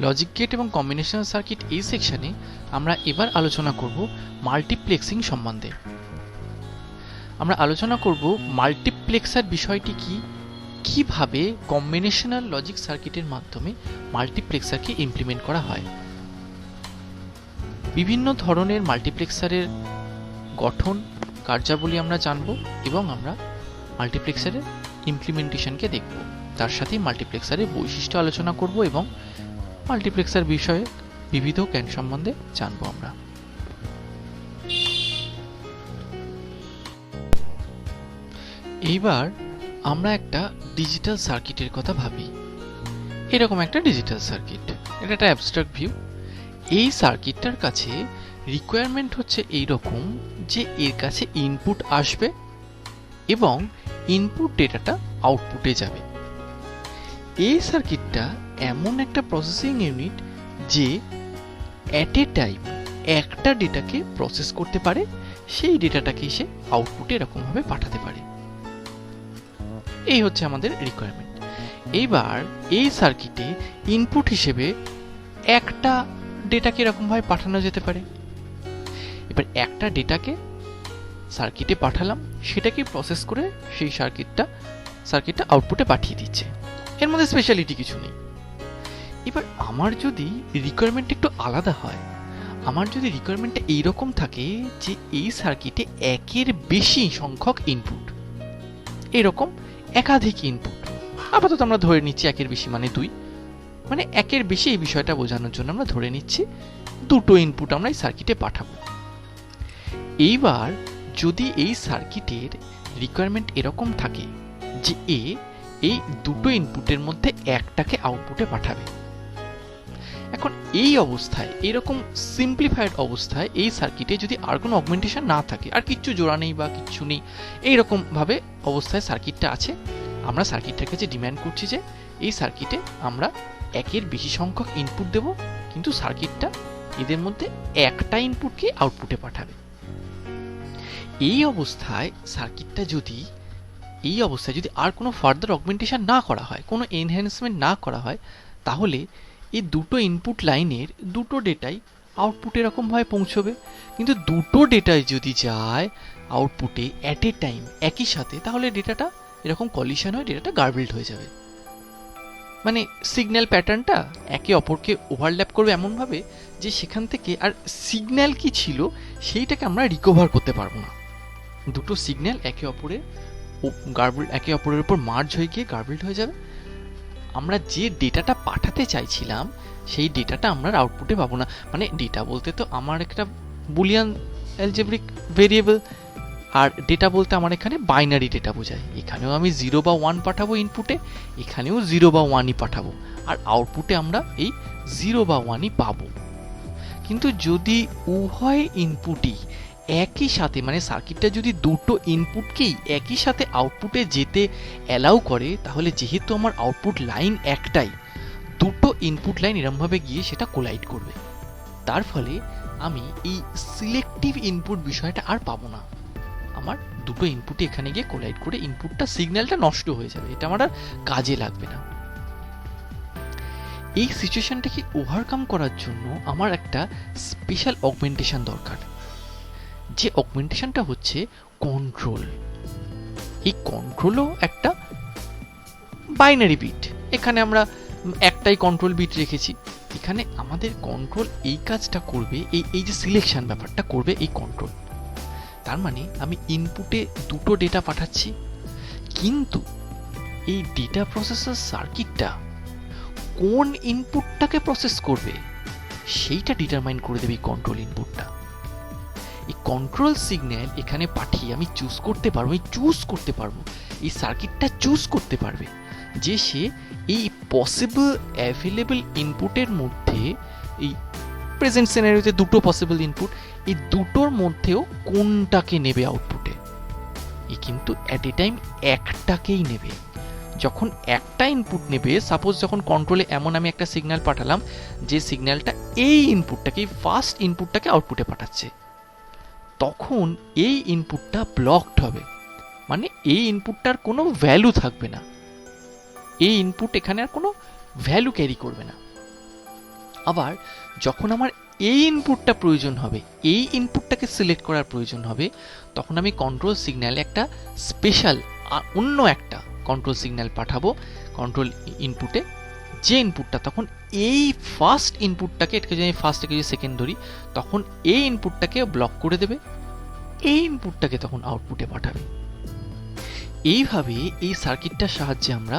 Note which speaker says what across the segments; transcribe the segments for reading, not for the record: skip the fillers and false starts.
Speaker 1: Logic gate এবং combinational circuit এই সেকশনে আমরা এবার আলোচনা করব মাল্টিপ্লেক্সিং সম্বন্ধে। আমরা আলোচনা করব মাল্টিপ্লেক্সার বিষয়টি কি, কিভাবে কম্বিনেশনাল লজিক সার্কিটের মাধ্যমে মাল্টিপ্লেক্সারকে ইমপ্লিমেন্ট করা হয়, বিভিন্ন ধরনের মাল্টিপ্লেক্সারের গঠন, কার্যাবলী আমরা জানব এবং আমরা মাল্টিপ্লেক্সারের ইমপ্লিমেন্টেশনকে দেখব। তার সাথে মাল্টিপ্লেক্সারের বৈশিষ্ট্য আলোচনা করব এবং মাল্টিপ্লেক্সার বিষয়ে বিবিধ জ্ঞান সম্বন্ধে জানব আমরা। এইবার আমরা একটা ডিজিটাল সার্কিটের কথা ভাবি। এরকম একটা ডিজিটাল সার্কিট, এটা একটা অ্যাবস্ট্রাক্ট ভিউ। এই সার্কিটটার কাছে রিকোয়ারমেন্ট হচ্ছে এই রকম যে এর কাছে ইনপুট আসবে এবং ইনপুট ডেটাটা আউটপুটে যাবে। এই সার্কিটটা এমন একটা প্রসেসিং ইউনিট যে অ্যাট এ টাইম একটা ডেটাকে প্রসেস করতে পারে, সেই ডেটাটাকে এসে আউটপুটে এরকমভাবে পাঠাতে পারে। এই হচ্ছে আমাদের রিকোয়ারমেন্ট। এইবার এই সার্কিটে ইনপুট হিসেবে একটা ডেটাকে এরকমভাবে পাঠানো যেতে পারে। এবার একটা ডেটাকে সার্কিটে পাঠালাম, সেটাকে প্রসেস করে সেই সার্কিটটা আউটপুটে পাঠিয়ে দিচ্ছে। এর মধ্যে স্পেশালিটি কিছু নেই। এবার আমার যদি রিকোয়ারমেন্ট একটু আলাদা হয়, আমার যদি রিকোয়ারমেন্টটা এইরকম থাকে যে এই সার্কিটে একের বেশি সংখ্যক ইনপুট, এরকম একাধিক ইনপুট, আপাতত আমরা ধরে নিচ্ছি একের বেশি মানে 2, মানে একের বেশি এই বিষয়টা বোঝানোর জন্য আমরা ধরে নিচ্ছি 2টো ইনপুট আমরা এই সার্কিটে পাঠাবো। এইবার যদি এই সার্কিটের রিকোয়ারমেন্ট এরকম থাকে যে এই 2টো ইনপুটের মধ্যে একটাকে আউটপুটে পাঠাবে, এখন এই অবস্থায়, এরকম সিম্পলিফাইড অবস্থায় এই সার্কিটে যদি আর কোনো অগমেন্টেশন না থাকে, আর কিচ্ছু জোড়া নেই বা কিচ্ছু নেই, এইরকম ভাবে অবস্থায় সার্কিটটা আছে, আমরা সার্কিটটার কাছে ডিমান্ড করছি যে এই সার্কিটে আমরা একের বেশি সংখ্যক ইনপুট দেব, কিন্তু সার্কিটটা এদের মধ্যে একটা ইনপুটকে আউটপুটে পাঠাবে। এই অবস্থায় সার্কিটটা যদি আর কোনো ফার্দার অগমেন্টেশন না করা হয়, কোনো এনহ্যান্সমেন্ট না করা হয়, তাহলে এই 2টো ইনপুট লাইনের 2টো ডেটাই আউটপুটে এরকমভাবে পৌঁছবে। কিন্তু 2টো ডেটাই যদি যায় আউটপুটে অ্যাট এ টাইম একই সাথে, তাহলে ডেটাটা এরকম কলিশন হয়ে ডেটাটা গার্বেলড হয়ে যাবে। মানে সিগন্যাল প্যাটার্নটা একে অপরকে ওভারল্যাপ করবে এমনভাবে যে সেখান থেকে আর সিগন্যাল কি ছিল সেইটাকে আমরা রিকভার করতে পারবো না। 2টো সিগন্যাল একে অপরের উপর মার্জ হয়ে গিয়ে গার্বেলড হয়ে যাবে। আমরা যে ডেটাটা পাঠাতে চাইছিলাম সেই ডেটাটা আমরা আউটপুটে পাবো না। মানে ডেটা বলতে তো আমার একটা বুলিয়ান অ্যালজেব্রিক ভেরিয়েবল, আর ডেটা বলতে আমার এখানে বাইনারি ডেটা বোঝায়। এখানেও আমি 0 বা 1 পাঠাবো ইনপুটে, এখানেও 0 বা 1ই পাঠাবো, আর আউটপুটে আমরা এই 0 বা 1ই পাবো। কিন্তু যদি উভয় ইনপুটই একই সাথে, মানে সার্কিটটা যদি 2টো ইনপুটকেই একই সাথে আউটপুটে যেতে অ্যালাউ করে, তাহলে যেহেতু আমার আউটপুট লাইন একটাই, 2টো ইনপুট লাইন এরমভাবে গিয়ে সেটা কোলাইড করবে। তার ফলে আমি এই সিলেক্টিভ ইনপুট বিষয়টা আর পাবো না। আমার 2টো ইনপুটই এখানে গিয়ে কোলাইড করে সিগন্যালটা নষ্ট হয়ে যাবে, এটা আমার আর কাজে লাগবে না। এই সিচুয়েশনটাকে ওভারকাম করার জন্য আমার একটা স্পেশাল অগমেন্টেশন দরকার, যে অগমেন্টেশনটা হচ্ছে কন্ট্রোল। এই কন্ট্রোলও একটা বাইনারি বিট, এখানে আমরা একটাই কন্ট্রোল বিট রেখেছি। এখানে আমাদের কন্ট্রোল এই কাজটা করবে, এই যে সিলেকশন ব্যাপারটা করবে এই কন্ট্রোল। তার মানে আমি ইনপুটে 2টো ডেটা পাঠাচ্ছি, কিন্তু এই ডেটা প্রসেসর সার্কিটটা কোন ইনপুটটাকে প্রসেস করবে সেইটা ডিটারমাইন করে দেবে এই কন্ট্রোল ইনপুটটা। এই কন্ট্রোল সিগন্যাল এখানে পাঠিয়ে আমি চুজ করতে পারবো, এই সার্কিটটা চুজ করতে পারবে যে সে এই পসিবল অ্যাভেলেবল ইনপুটের মধ্যে, এই প্রেজেন্ট সিনারিওতে 2টো পসিবল ইনপুট, এই 2টোর মধ্যেও কোনটাকে নেবে আউটপুটে। এই কিন্তু অ্যাট এ টাইম একটাকেই নেবে। যখন একটা ইনপুট নেবে, সাপোজ যখন কন্ট্রোলে এমন আমি একটা সিগন্যাল পাঠালাম যে সিগন্যালটা এই ফার্স্ট ইনপুটটাকে আউটপুটে পাঠাচ্ছে, তখন এই ইনপুটটা ব্লকড হবে, মানে এই ইনপুটটার কোনো ভ্যালু থাকবে না, এই ইনপুট এখানে আর কোনো ভ্যালু ক্যারি করবে না। আবার যখন আমার এই ইনপুটটা প্রয়োজন হবে, এই ইনপুটটাকে সিলেক্ট করার প্রয়োজন হবে, তখন আমি কন্ট্রোল সিগন্যালে একটা স্পেশাল অন্য একটা কন্ট্রোল সিগন্যাল পাঠাবো কন্ট্রোল ইনপুটে, যে ইনপুটটা তখন এই ফার্স্ট ইনপুটটাকে, এটাকে যদি আমি ফার্স্ট, এটাকে যদি সেকেন্ড ধরি, তখন এই ইনপুটটাকে ব্লক করে দেবে, এই ইনপুটটাকে তখন আউটপুটে পাঠাবে। এইভাবে এই সার্কিটটার সাহায্যে আমরা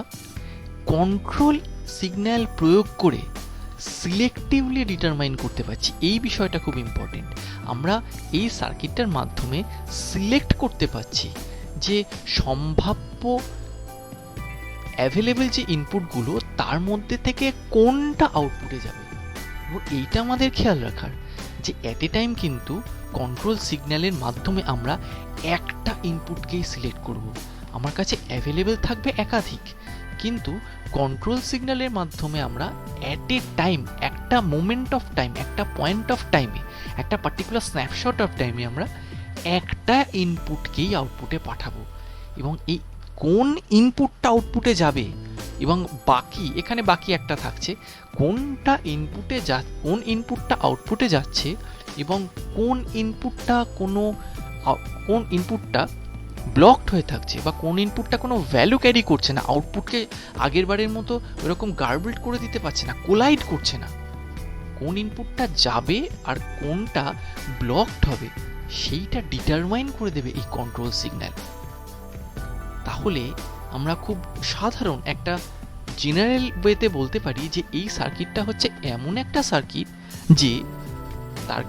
Speaker 1: কন্ট্রোল সিগন্যাল প্রয়োগ করে সিলেক্টিভলি ডিটারমাইন করতে পারছি। এই বিষয়টা খুব ইম্পর্টেন্ট। আমরা এই সার্কিটটার মাধ্যমে সিলেক্ট করতে পারছি যে সম্ভাব্য অ্যাভেলেবল যে ইনপুটগুলো তার মধ্যে থেকে কোনটা আউটপুটে যাবে। এবং এইটা আমাদের খেয়াল রাখার যে অ্যাট এ টাইম কিন্তু কন্ট্রোল সিগন্যালের মাধ্যমে আমরা একটা ইনপুটকেই সিলেক্ট করব। আমার কাছে অ্যাভেলেবল থাকবে একাধিক, কিন্তু কন্ট্রোল সিগন্যালের মাধ্যমে আমরা অ্যাট এ টাইম, একটা মোমেন্ট অফ টাইম, একটা পয়েন্ট অফ টাইমে, একটা পার্টিকুলার স্ন্যাপশট অফ টাইমে আমরা একটা ইনপুটকেই আউটপুটে পাঠাবো। এবং এই কোন ইনপুটটা আউটপুটে যাবে এবং বাকি, এখানে বাকি একটা থাকছে, কোন ইনপুটটা আউটপুটে যাচ্ছে এবং কোন ইনপুটটা ব্লকড হয়ে থাকছে বা কোন ইনপুটটা কোনো ভ্যালু ক্যারি করছে না, আউটপুটকে আগের বারের মতো এরকম গার্বল্ড করে দিতে পারছে না, কোলাইড করছে না, কোন ইনপুটটা যাবে আর কোনটা ব্লকড হবে সেইটা ডিটারমাইন করে দেবে এই কন্ট্রোল সিগন্যাল। তাহলে আমরা খুব সাধারণ একটা জেনারেল ওয়েতে বলতে পারি যে এই সার্কিটটা হচ্ছে এমন একটা সার্কিট যে তার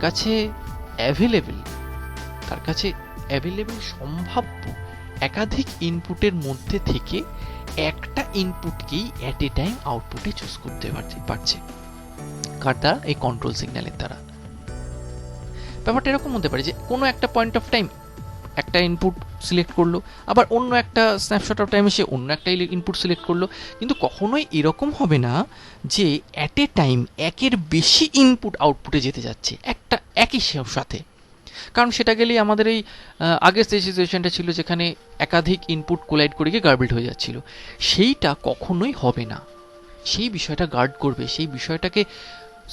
Speaker 1: কাছে অ্যাভেলেবল সম্ভাব্য একাধিক ইনপুটের মধ্যে থেকে একটা ইনপুটকেই অ্যাট এ টাইম আউটপুটে চুজ করতে পারছে। কার দ্বারা? এই কন্ট্রোল সিগন্যালের দ্বারা। ব্যাপারটা এরকম হতে পারে যে কোনো একটা পয়েন্ট অফ টাইম একটা ইনপুট সিলেক্ট করলো, আবার অন্য একটা স্ন্যাপশট অফ টাইমে সে অন্য একটা ইনপুট সিলেক্ট করলো, কিন্তু কখনোই এরকম হবে না যে অ্যাট এ টাইম একের বেশি ইনপুট আউটপুটে যেতে যাচ্ছে একই সাথে। কারণ সেটা গেলেই আমাদের এই আগের যে সিচুয়েশনটা ছিল যেখানে একাধিক ইনপুট কোলাইড করে গিয়ে গার্বল্ড হয়ে যাচ্ছিল, সেইটা কখনোই হবে না। সেই বিষয়টা গার্ড করবে, সেই বিষয়টাকে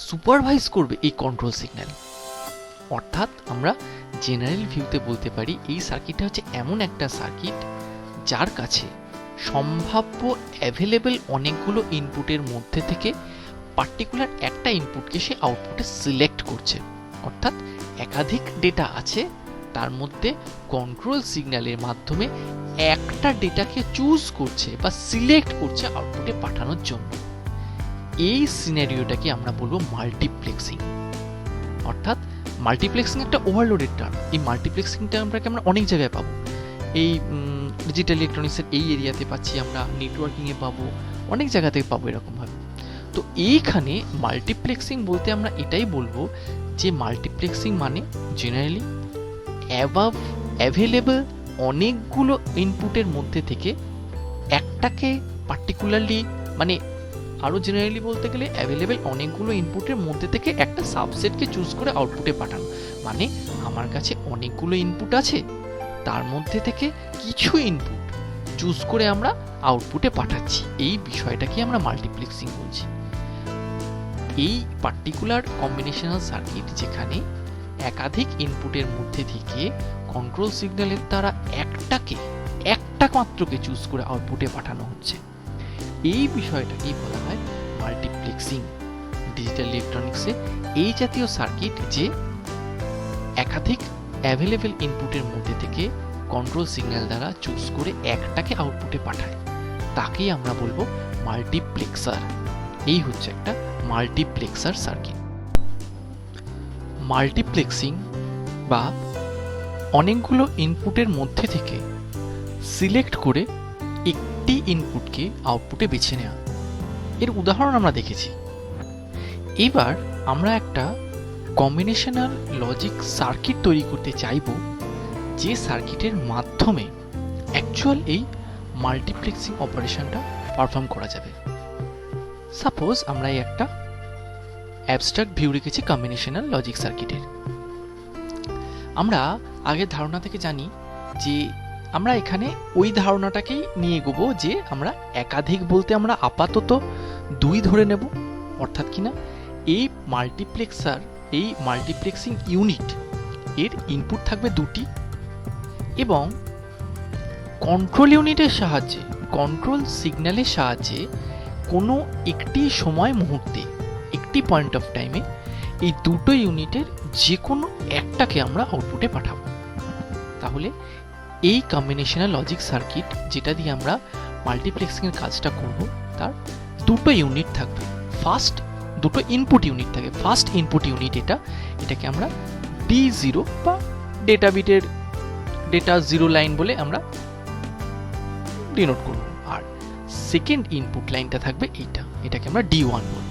Speaker 1: সুপারভাইজ করবে এই কন্ট্রোল সিগন্যাল। অর্থাৎ আমরা জেনারেল ভিউতে বলতে পারি এই সার্কিটটা হচ্ছে এমন একটা সার্কিট যার কাছে সম্ভাব্য অ্যাভেলেবল অনেকগুলো ইনপুটের মধ্যে থেকে পার্টিকুলার একটা ইনপুটকে সে আউটপুটে সিলেক্ট করছে। অর্থাৎ একাধিক ডেটা আছে, তার মধ্যে কন্ট্রোল সিগন্যালের মাধ্যমে একটা ডেটাকে চুজ করছে বা সিলেক্ট করছে আউটপুটে পাঠানোর জন্য। এই সিনারিওটাকে আমরা বলবো মাল্টিপ্লেক্সিং। অর্থাৎ মাল্টিপ্লেক্সিং একটা ওভারলোডেড টার্ম। এই মাল্টিপ্লেক্সিং টার্মটাকে আমরা অনেক জায়গায় পাবো। এই ডিজিটাল ইলেকট্রনিক্সের এই এরিয়াতে পাচ্ছি, আমরা নেটওয়ার্কিংয়ে পাবো, অনেক জায়গা থেকে পাবো এরকমভাবে। তো এইখানে মাল্টিপ্লেক্সিং বলতে আমরা এটাই বলবো যে মাল্টিপ্লেক্সিং মানে জেনারেলি অ্যাভেলেবল অনেকগুলো ইনপুটের মধ্যে থেকে একটাকে পার্টিকুলারলি, মানে আরও জেনারেলি বলতে গেলে অ্যাভেলেবেল অনেকগুলো ইনপুটের মধ্যে থেকে একটা সাবসেটকে চুজ করে আউটপুটে পাঠানো। মানে আমার কাছে অনেকগুলো ইনপুট আছে, তার মধ্যে থেকে কিছু ইনপুট চুজ করে আমরা আউটপুটে পাঠাচ্ছি। এই বিষয়টাকে আমরা মাল্টিপ্লেক্সিং বলছি। এই পার্টিকুলার কম্বিনেশনাল সার্কিট যেখানে একাধিক ইনপুটের মধ্যে থেকে কন্ট্রোল সিগন্যালের দ্বারা একটা মাত্রকে চুজ করে আউটপুটে পাঠানো হচ্ছে, এই বিষয়টাকেই বলা হয় মাল্টিপ্লেক্সিং। ডিজিটাল ইলেকট্রনিক্সে এই জাতীয় সার্কিট যে একাধিক অ্যাভেলেবল ইনপুটের মধ্যে থেকে কন্ট্রোল সিগন্যাল দ্বারা চুজ করে একটাকে আউটপুটে পাঠায়, তাকেই আমরা বলবো মাল্টিপ্লেক্সার। এই হচ্ছে একটা মাল্টিপ্লেক্সার সার্কিট। মাল্টিপ্লেক্সিং বা অনেকগুলো ইনপুটের মধ্যে থেকে সিলেক্ট করে একটি ইনপুটকে আউটপুটে বেছে নেওয়া, এর উদাহরণ আমরা দেখেছি। এবার আমরা একটা কম্বিনেশনাল লজিক সার্কিট তৈরি করতে চাইব, যে সার্কিটের মাধ্যমে অ্যাকচুয়াল এই মাল্টিপ্লেক্সিং অপারেশনটা পারফর্ম করা যাবে। সাপোজ আমরা এই একটা অ্যাবস্ট্রাক্ট ভিউ রেখেছি কম্বিনেশনাল লজিক সার্কিটের। আমরা আগের ধারণা থেকে জানি যে আমরা এখানে ওই ধারণাটাকেই নিয়ে এগোবো যে আমরা একাধিক বলতে আমরা আপাতত 2 ধরে নেব। অর্থাৎ কিনা এই মাল্টিপ্লেক্সার, এই মাল্টিপ্লেক্সিং ইউনিট এর ইনপুট থাকবে দুটি, এবং কন্ট্রোল ইউনিটের সাহায্যে, কন্ট্রোল সিগন্যালের সাহায্যে কোনো একটি সময় মুহূর্তে, একটি পয়েন্ট অফ টাইমে এই দুটো ইউনিটের যে কোনো একটাকে আমরা আউটপুটে পাঠাবো। তাহলে এই কম্বিনেশনাল লজিক সার্কিট যেটা দিয়ে আমরা মাল্টিপ্লেক্সিং এর কাজটা করব, তার দুটো ইউনিট থাকবে। ফার্স্ট দুটো ইনপুট ইউনিট থাকে। ফার্স্ট ইনপুট ইউনিট এটাকে আমরা D0 বা ডেটা বিটের ডেটা জিরো লাইন বলে আমরা ডিনোট করব। আর সেকেন্ড ইনপুট লাইনটা থাকবে এটাকে আমরা D1 বলব।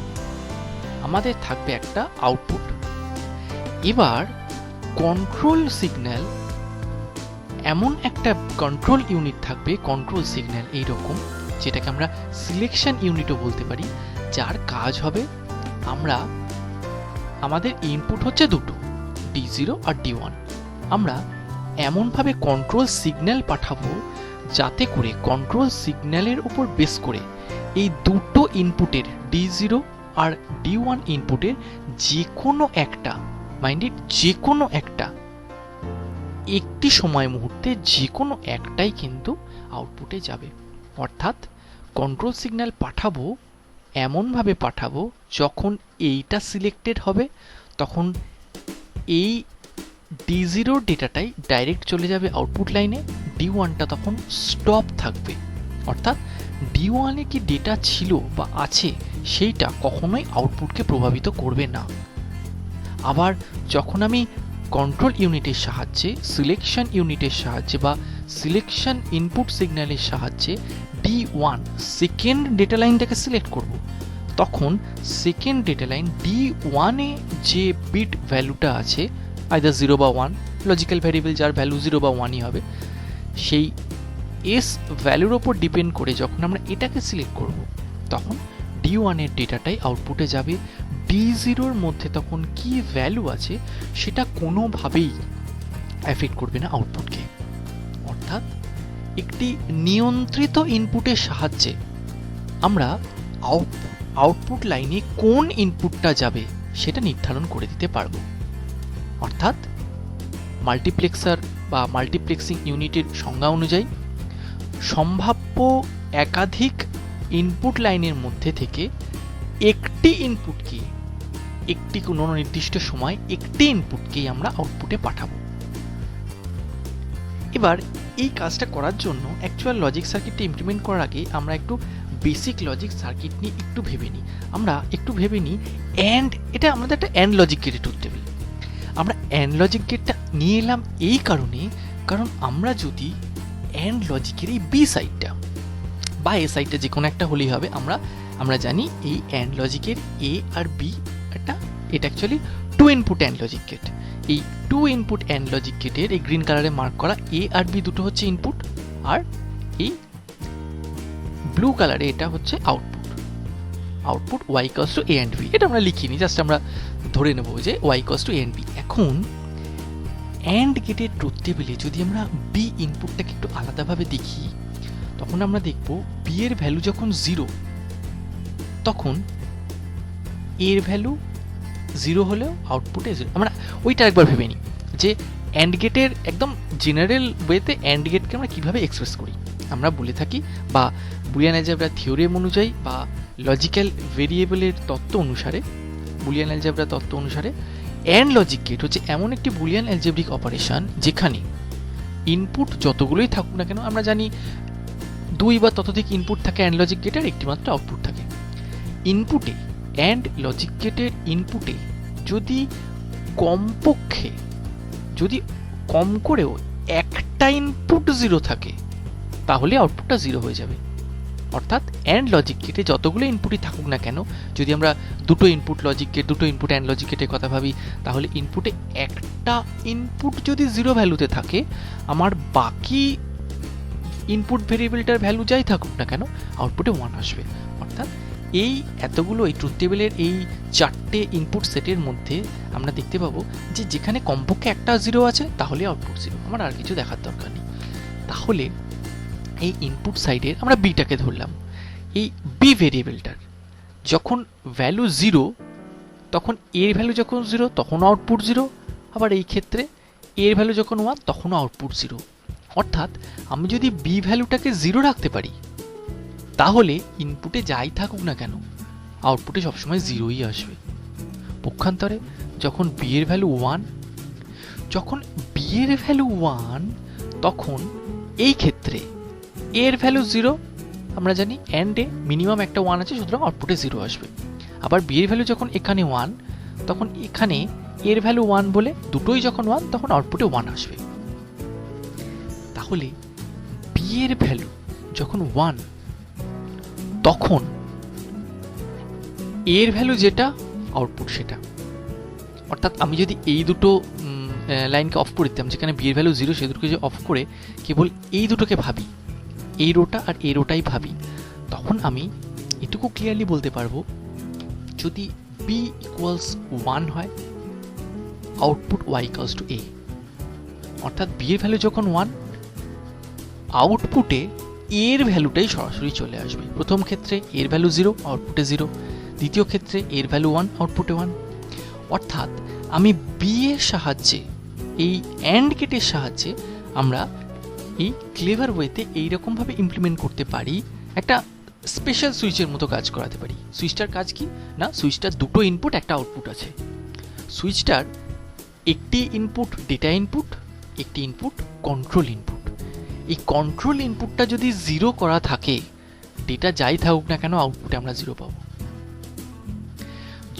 Speaker 1: আমাদের থাকবে একটা আউটপুট। এবার কন্ট্রোল সিগন্যাল, এমন একটা কন্ট্রোল ইউনিট থাকবে, কন্ট্রোল সিগন্যাল এইরকম, যেটাকে আমরা সিলেকশন ইউনিটও বলতে পারি, যার কাজ হবে আমরা, আমাদের ইনপুট হচ্ছে দুটো, D0 আর D1, আমরা এমনভাবে কন্ট্রোল সিগন্যাল পাঠাবো যাতে করে কন্ট্রোল সিগন্যালের উপর বেস করে এই দুটো ইনপুটের D0 আর D1 ইনপুটের যে কোনো একটা, মাইন্ডেড যে কোনো একটা, একটি সময় মুহূর্তে যে কোনো একটাই কিন্তু আউটপুটে যাবে। অর্থাৎ কন্ট্রোল সিগন্যাল পাঠাবো, এমনভাবে পাঠাবো যখন এইটা সিলেক্টেড হবে তখন এই D0 ডেটাটাই ডাইরেক্ট চলে যাবে আউটপুট লাইনে, D1টা তখন স্টপ থাকবে। অর্থাৎ D1-এ কি ডেটা ছিল বা আছে সেইটা কখনোই আউটপুটকে প্রভাবিত করবে না। আবার যখন আমি কন্ট্রোল ইউনিটের সাহায্যে, সিলেকশন ইউনিটের সাহায্যে বা সিলেকশন ইনপুট সিগন্যালের সাহায্যে D1 সেকেন্ড ডেটা লাইনটাকে সিলেক্ট করব, তখন সেকেন্ড ডেটা লাইন D1-এ যে বিট ভ্যালুটা আছে, আইদার 0 বা 1, লজিক্যাল ভ্যারিয়েবল যার ভ্যালু 0 বা 1ই হবে, সেই এস ভ্যালুর ওপর ডিপেন্ড করে যখন আমরা এটাকে সিলেক্ট করব, তখন D1-এর ডেটাটাই আউটপুটে যাবে। D0-র মধ্যে তখন কি ভ্যালু আছে সেটা কোনোভাবেই এফেক্ট করবে না আউটপুটকে। অর্থাৎ একটি নিয়ন্ত্রিত ইনপুটের সাহায্যে আমরা আউটপুট লাইনে কোন ইনপুটটা যাবে সেটা নির্ধারণ করে দিতে পারবো। অর্থাৎ মাল্টিপ্লেক্সার বা মাল্টিপ্লেক্সিং ইউনিটের সংজ্ঞা অনুযায়ী সম্ভাব্য একাধিক ইনপুট লাইনের মধ্যে থেকে একটি ইনপুটকে, একটি কোনো নির্দিষ্ট সময় একটি ইনপুটকেই আমরা আউটপুটে পাঠাবো। এবার এই কাজটা করার জন্য অ্যাকচুয়াল লজিক সার্কিটটা ইমপ্লিমেন্ট করার আগে আমরা একটু বেসিক লজিক সার্কিট নিয়ে একটু ভেবে নিই। আমরা একটু ভেবে নিই অ্যান্ড, এটা আমাদের একটা অ্যান্ড লজিক গেটের ট্রুথ টেবিল। আমরা অ্যান্ড লজিক গেটটা নিয়ে এলাম এই কারণে, কারণ আমরা যদি অ্যান্ড লজিকের এই বি সাইডটা বা এ সাইডটা যে কোনো একটা হলেই হবে, আমরা জানি এই অ্যান্ড লজিকের এ আর বি এটা actually two input and logic gate. এই টু ইনপুট অ্যান্ড লজিক গেটের এই গ্রিন কালারে মার্ক করা এ আর বি দুটো হচ্ছে ইনপুট, আর এই ব্লু কালারে এটা হচ্ছে output y equals to a and b। এটা আমরা লিখিনি, জাস্ট আমরা ধরে নেব যে y equals to a and b। এখন অ্যান্ড গেটের ট্রুথ টেবিলে যদি আমরা বি ইনপুটটাকে একটু আলাদাভাবে দেখি, তখন আমরা দেখব বি এর ভ্যালু যখন 0, তখন এর ভ্যালু 0 হলেও আউটপুটে 0। আমরা ওইটা একবার ভেবে নিই যে অ্যান্ড গেটের একদম জেনারেল ওয়েতে অ্যান্ড গেটকে আমরা কীভাবে এক্সপ্রেস করি। আমরা বলে থাকি, বা বুলিয়ান অ্যালজেব্রা থিওরিম অনুযায়ী বা লজিক্যাল ভেরিয়েবলের তত্ত্ব অনুসারে, বুলিয়ান অ্যালজেব্রা তত্ত্ব অনুসারে অ্যান্ড লজিক গেট হচ্ছে এমন একটি বুলিয়ান অ্যালজেব্রিক অপারেশন যেখানে ইনপুট যতগুলোই থাকুক না কেন, আমরা জানি 2 বা ততোধিক ইনপুট থাকে অ্যান্ড লজিক গেটের, একটি মাত্র আউটপুট থাকে। ইনপুটে, অ্যান্ড লজিক গেটের ইনপুটে যদি কমপক্ষে, যদি কম করেও একটা ইনপুট 0 থাকে, তাহলে আউটপুটটা 0 হয়ে যাবে। অর্থাৎ অ্যান্ড লজিক গেটে যতগুলো ইনপুটই থাকুক না কেন, যদি আমরা দুটো ইনপুট লজিক গেট, দুটো ইনপুট অ্যান্ড লজিক গেটের কথা ভাবি, তাহলে ইনপুটে একটা ইনপুট যদি 0 ভ্যালুতে থাকে, আমার বাকি ইনপুট ভেরিয়েবলটার ভ্যালু যাই থাকুক না কেন, আউটপুটে 1 আসবে। অর্থাৎ এই এতগুলো, এই ট্রুথ টেবিলের এই 4টে ইনপুট সেটের মধ্যে আমরা দেখতে পাবো যে যেখানে কমপক্ষে একটা 0 আছে তাহলে আউটপুট 0, আমার আর কিছু দেখার দরকার নেই। তাহলে এই ইনপুট সাইডের আমরা বিটাকে ধরলাম, এই বি ভেরিয়েবলটার যখন ভ্যালু 0, তখন এর ভ্যালু যখন 0 তখন আউটপুট 0, আবার এই ক্ষেত্রে এর ভ্যালু যখন 1 তখনও আউটপুট 0। অর্থাৎ আমি যদি বি ভ্যালুটাকে 0 রাখতে পারি তাহলে ইনপুটে যাই থাকুক না কেন আউটপুটে সবসময় 0ই আসবে। পক্ষান্তরে যখন বি এর ভ্যালু 1, যখন বি এর ভ্যালু 1 তখন এই ক্ষেত্রে এর ভ্যালু 0, আমরা জানি এন্ডে মিনিমাম একটা 1 আছে, সুতরাং আউটপুটে 0 আসবে। আবার বি এর ভ্যালু যখন এখানে 1 তখন এখানে এর ভ্যালু 1 বলে দুটোই যখন 1 তখন আউটপুটে 1 আসবে। তাহলে বি এর ভ্যালু যখন 1 তখন এর ভ্যালু যেটা আউটপুট সেটা। অর্থাৎ আমি যদি এই দুটো লাইনকে অফ করে দিতাম, যেখানে বি এর ভ্যালু 0 সে দুটোকে যে অফ করে কেবল এই দুটোকে ভাবি, এই রোটা আর এই রোটাই ভাবি, তখন আমি এটুকু ক্লিয়ারলি বলতে পারবো যদি বি ইকুয়ালস 1 হয় আউটপুট ওয়াই ইকুয়ালস টু এ। অর্থাৎ বি এর ভ্যালু যখন 1 আউটপুটে এর ভ্যালুটাই সরাসরি চলে আসবে। প্রথম ক্ষেত্রে এর ভ্যালু 0 আউটপুটে 0, দ্বিতীয় ক্ষেত্রে এর ভ্যালু 1 আউটপুটে 1। অর্থাৎ আমি বি এর সাহায্যে, এই অ্যান্ড গেটের সাহায্যে আমরা এই ক্লেভার ওয়েতে এইরকমভাবে ইমপ্লিমেন্ট করতে পারি, একটা স্পেশাল সুইচের মতো কাজ করাতে পারি। সুইচটার কাজ কি না, সুইচটার দুটো ইনপুট একটা আউটপুট আছে। সুইচটার একটি ইনপুট ডেটা ইনপুট, একটি ইনপুট কন্ট্রোল ইনপুট। এই কন্ট্রোল ইনপুটটা যদি 0 করা থাকে ডেটা যাই থাকুক না কেন আউটপুটে আমরা 0 পাবো।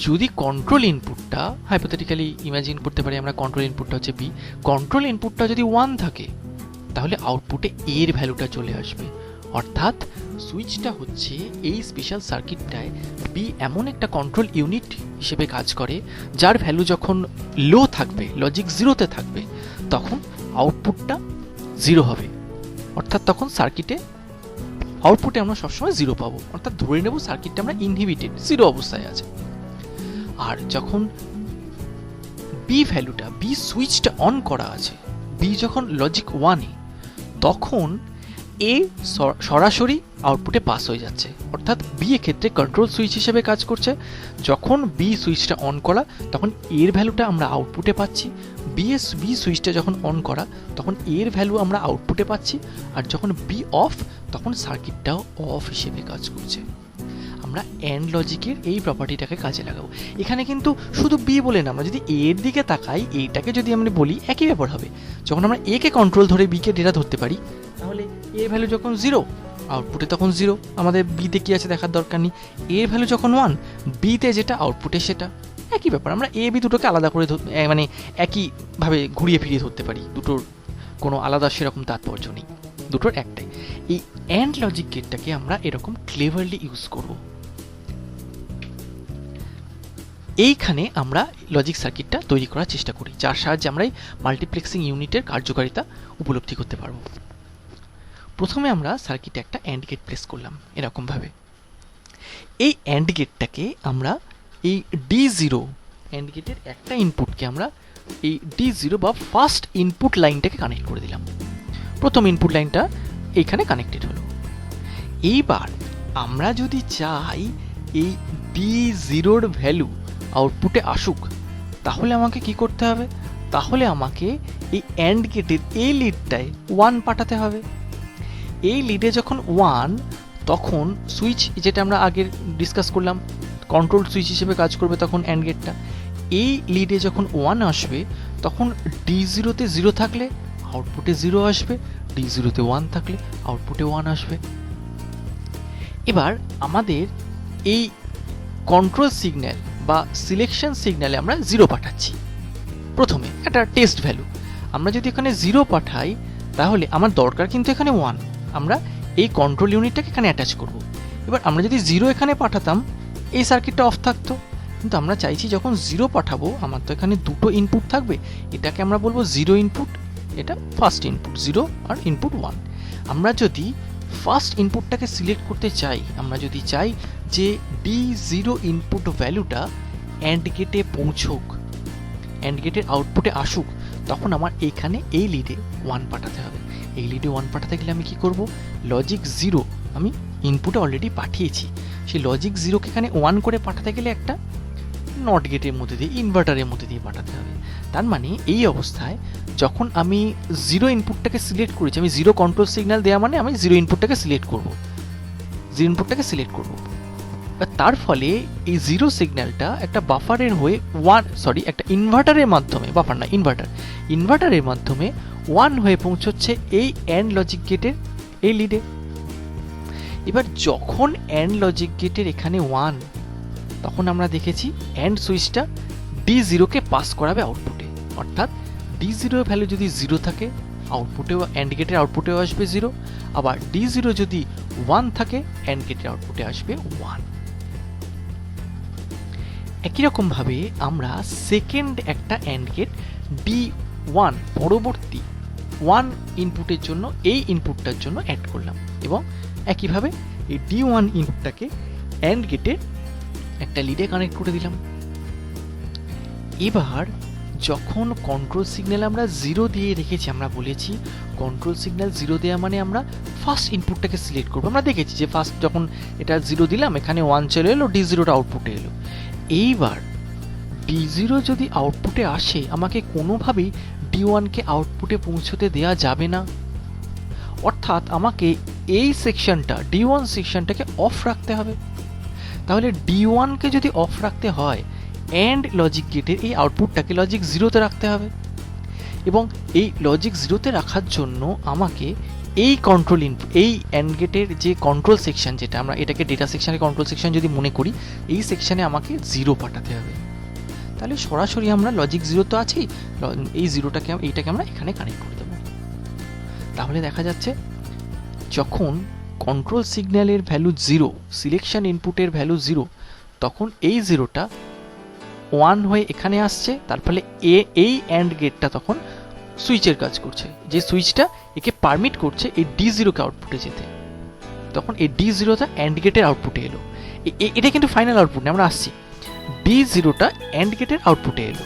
Speaker 1: যদি কন্ট্রোল ইনপুটটা হাইপোথেটিক্যালি ইমাজিন করতে পারি আমরা, কন্ট্রোল ইনপুটটা হচ্ছে বি, কন্ট্রোল ইনপুটটা যদি 1 থাকে তাহলে আউটপুটে এর ভ্যালুটা চলে আসবে। অর্থাৎ সুইচটা হচ্ছে এই স্পেশাল সার্কিটটায় বি এমন একটা কন্ট্রোল ইউনিট হিসেবে কাজ করে যার ভ্যালু যখন লো থাকবে, লজিক 0তে থাকবে, তখন আউটপুটটা 0 হবে। অর্থাৎ তখন সার্কিটে আউটপুটে আমরা সবসময় 0 পাবো। অর্থাৎ ধরে নেব সার্কিটটা আমরা ইনহিবিটেড 0 অবস্থায় আছে। আর যখন বি ভ্যালুটা, বি সুইচটা অন করা আছে, বি যখন লজিক 1-এ, তখন এ সরাসরি আউটপুটে পাস হয়ে যাচ্ছে। অর্থাৎ বি এ ক্ষেত্রে কন্ট্রোল সুইচ হিসেবে কাজ করছে। যখন বি সুইচটা অন করা তখন এর ভ্যালুটা আমরা আউটপুটে পাচ্ছি, বি সুইচটা যখন অন করা তখন এর ভ্যালু আমরা আউটপুটে পাচ্ছি, আর যখন বি অফ তখন সার্কিটটাও অফ হিসেবে কাজ করছে। আমরা এন্ড লজিকের এই প্রপার্টিটাকে কাজে লাগাবো। এখানে কিন্তু শুধু বি বলে না, আমরা যদি এর দিকে তাকাই, এইটাকে যদি আমরা বলি একই ব্যাপার হবে। যখন আমরা এ কে কন্ট্রোল ধরে বি কে ডেটা ধরতে পারি তাহলে এর ভ্যালু যখন 0 আউটপুটে তখন 0, আমাদের বিতে কি আছে দেখার দরকার নেই। এর ভ্যালু যখন 1 বিতে যেটা আউটপুটে সেটা, একই ব্যাপার। আমরা এ বি দুটোকে আলাদা করে মানে একইভাবে ঘুরিয়ে ফিরিয়ে ধরতে পারি, দুটোর কোনো আলাদা সেরকম তাৎপর্য নেই, দুটোর একটাই। এই এন্ড লজিক গেটটাকে আমরা এরকম ক্লেভারলি ইউজ করব। এইখানে আমরা লজিক সার্কিটটা তৈরি করার চেষ্টা করি, যার সাহায্যে আমরা এই মাল্টিপ্লেক্সিং ইউনিটের কার্যকারিতা উপলব্ধি করতে পারব। প্রথমে আমরা সার্কিটে একটা অ্যান্ড গেট প্লেস করলাম এরকমভাবে। এই অ্যান্ড গেটটাকে আমরা এই D0 অ্যান্ড গেটের একটা ইনপুটকে আমরা এই D0 বা ফার্স্ট ইনপুট লাইনটাকে কানেক্ট করে দিলাম। প্রথম ইনপুট লাইনটা এইখানে কানেক্টেড হলো। এইবার আমরা যদি চাই এই D0-র ভ্যালু আউটপুটে আসুক তাহলে আমাকে কি করতে হবে? তাহলে আমাকে এই অ্যান্ড গেটের এই লিডটায় 1 পাঠাতে হবে। এই লিডে যখন 1, তখন সুইচ যেটা আমরা আগে ডিসকাস করলাম কন্ট্রোল সুইচ হিসেবে কাজ করবে তখন অ্যান্ড গেটটা। এই লিডে যখন 1 আসবে তখন D0-তে 0 থাকলে আউটপুটে 0 আসবে, D0-তে 1 থাকলে আউটপুটে 1 আসবে। এবার আমাদের এই কন্ট্রোল সিগন্যাল বা সিলেকশন সিগন্যালে আমরা 0 পাঠাচ্ছি। প্রথমে একটা টেস্ট ভ্যালু, আমরা যদি এখানে 0 পাঠাই তাহলে আমার দরকার কিন্তু এখানে 1, আমরা এই কন্ট্রোল ইউনিটটাকে এখানে অ্যাটাচ করব। এবার আমরা যদি 0 এখানে পাঠাতাম এই সার্কিটটা অফ থাকতো, কিন্তু আমরা চাইছি যখন 0 পাঠাবো আমার তো এখানে দুটো ইনপুট থাকবে, এটাকে আমরা বলবো 0 ইনপুট, এটা ফার্স্ট ইনপুট 0 আর ইনপুট 1। আমরা যদি ফার্স্ট ইনপুটটাকে সিলেক্ট করতে চাই, আমরা যদি চাই যে D0 ইনপুট ভ্যালুটা অ্যান্ড গেটে পৌঁছুক, অ্যান্ড গেটের আউটপুটে আসুক, তখন আমার এখানে এই লিডে 1 পাঠাতে হবে। এই লিডে 1 পাঠাতে গেলে আমি কি করব? লজিক 0 আমি ইনপুটে অলরেডি পাঠিয়েছি, সেই লজিক 0কে এখানে 1 করে পাঠাতে গেলে একটা নট গেটের মধ্যে দিয়ে, ইনভার্টারের মধ্যে দিয়ে পাঠাতে হবে। তার মানে এই অবস্থায় যখন আমি জিরো ইনপুটটাকে সিলেক্ট করেছি, আমি জিরো কন্ট্রোল সিগন্যাল দেওয়া মানে আমি জিরো ইনপুটটাকে সিলেক্ট করব, তার ফলে এই জিরো সিগন্যালটা একটা বাফারের হয়ে একটা ইনভার্টারের মাধ্যমে, বাফার না ইনভার্টারের মাধ্যমে 1 হয়ে পৌঁছচ্ছে এই অ্যান্ড লজিক গেটের এই লিডে। এবার যখন অ্যান্ড লজিক গেটের এখানে 1, তখন আমরা দেখেছি অ্যান্ড সুইচটা D0 কে পাস করাবে আউটপুটে, অর্থাৎ D0 এর ভ্যালু যদি 0 থাকে আউটপুটেও, অ্যান্ড গেটের আউটপুটেও আসবে 0, আবার D0 যদি 1 থাকে অ্যান্ড গেটের আউটপুটে আসবে 1। একই রকম ভাবে আমরা সেকেন্ড একটা অ্যান্ড গেট D1 পরবর্তী 1 ইনপুটের জন্য এই ইনপুটটার জন্য অ্যাড করলাম, এবং একইভাবে এই D1 ইনপুটটাকে অ্যান্ড গেটের একটা লিডে কানেক্ট করে দিলাম। এবার যখন কন্ট্রোল সিগন্যাল আমরা 0 দিয়ে রেখেছি, আমরা বলেছি কন্ট্রোল সিগন্যাল 0 দেওয়া মানে আমরা ফার্স্ট ইনপুটটাকে সিলেক্ট করবো। আমরা দেখেছি যে ফার্স্ট যখন এটা 0 দিলাম, এখানে 1 চলে এলো, D0টা আউটপুটে এলো। এইবার D0 যদি আউটপুটে আসে, আমাকে কোনোভাবেই D1 কে আউটপুটে পৌঁছতে দেয়া যাবে না, অর্থাৎ আমাকে এই সেকশনটা D1 সেকশনটাকে অফ রাখতে হবে। তাহলে D1 কে যদি অফ রাখতে হয়, অ্যান্ড লজিক গেটের এই আউটপুটটাকে লজিক 0-তে রাখতে হবে, এবং এই লজিক 0-তে রাখার জন্য আমাকে এই কন্ট্রোল ইনপুট, এই অ্যান্ড গেটের যে কন্ট্রোল সেকশন, যেটা আমরা এটাকে ডেটা সেকশনের কন্ট্রোল সেকশন যদি মনে করি, এই সেকশনে আমাকে 0 পাঠাতে হবে। তাহলে সরাসরি আমরা লজিক 0 তো আছেই, এই এইটাকে আমরা এখানে কানেক্ট করে দেবো। তাহলে দেখা যাচ্ছে যখন কন্ট্রোল সিগন্যালের ভ্যালু 0, সিলেকশন ইনপুটের ভ্যালু 0, তখন এই 0টা 1 হয়ে এখানে আসছে, তার ফলে এই অ্যান্ড গেটটা তখন সুইচের কাজ করছে, যে সুইচটা একে পারমিট করছে এই D0 কে আউটপুটে যেতে। তখন এই D0টা অ্যান্ড গেটের আউটপুটে এলো। এটা কিন্তু ফাইনাল আউটপুট না, আমরা আসছি। D0টা অ্যান্ড গেটের আউটপুটে এলো,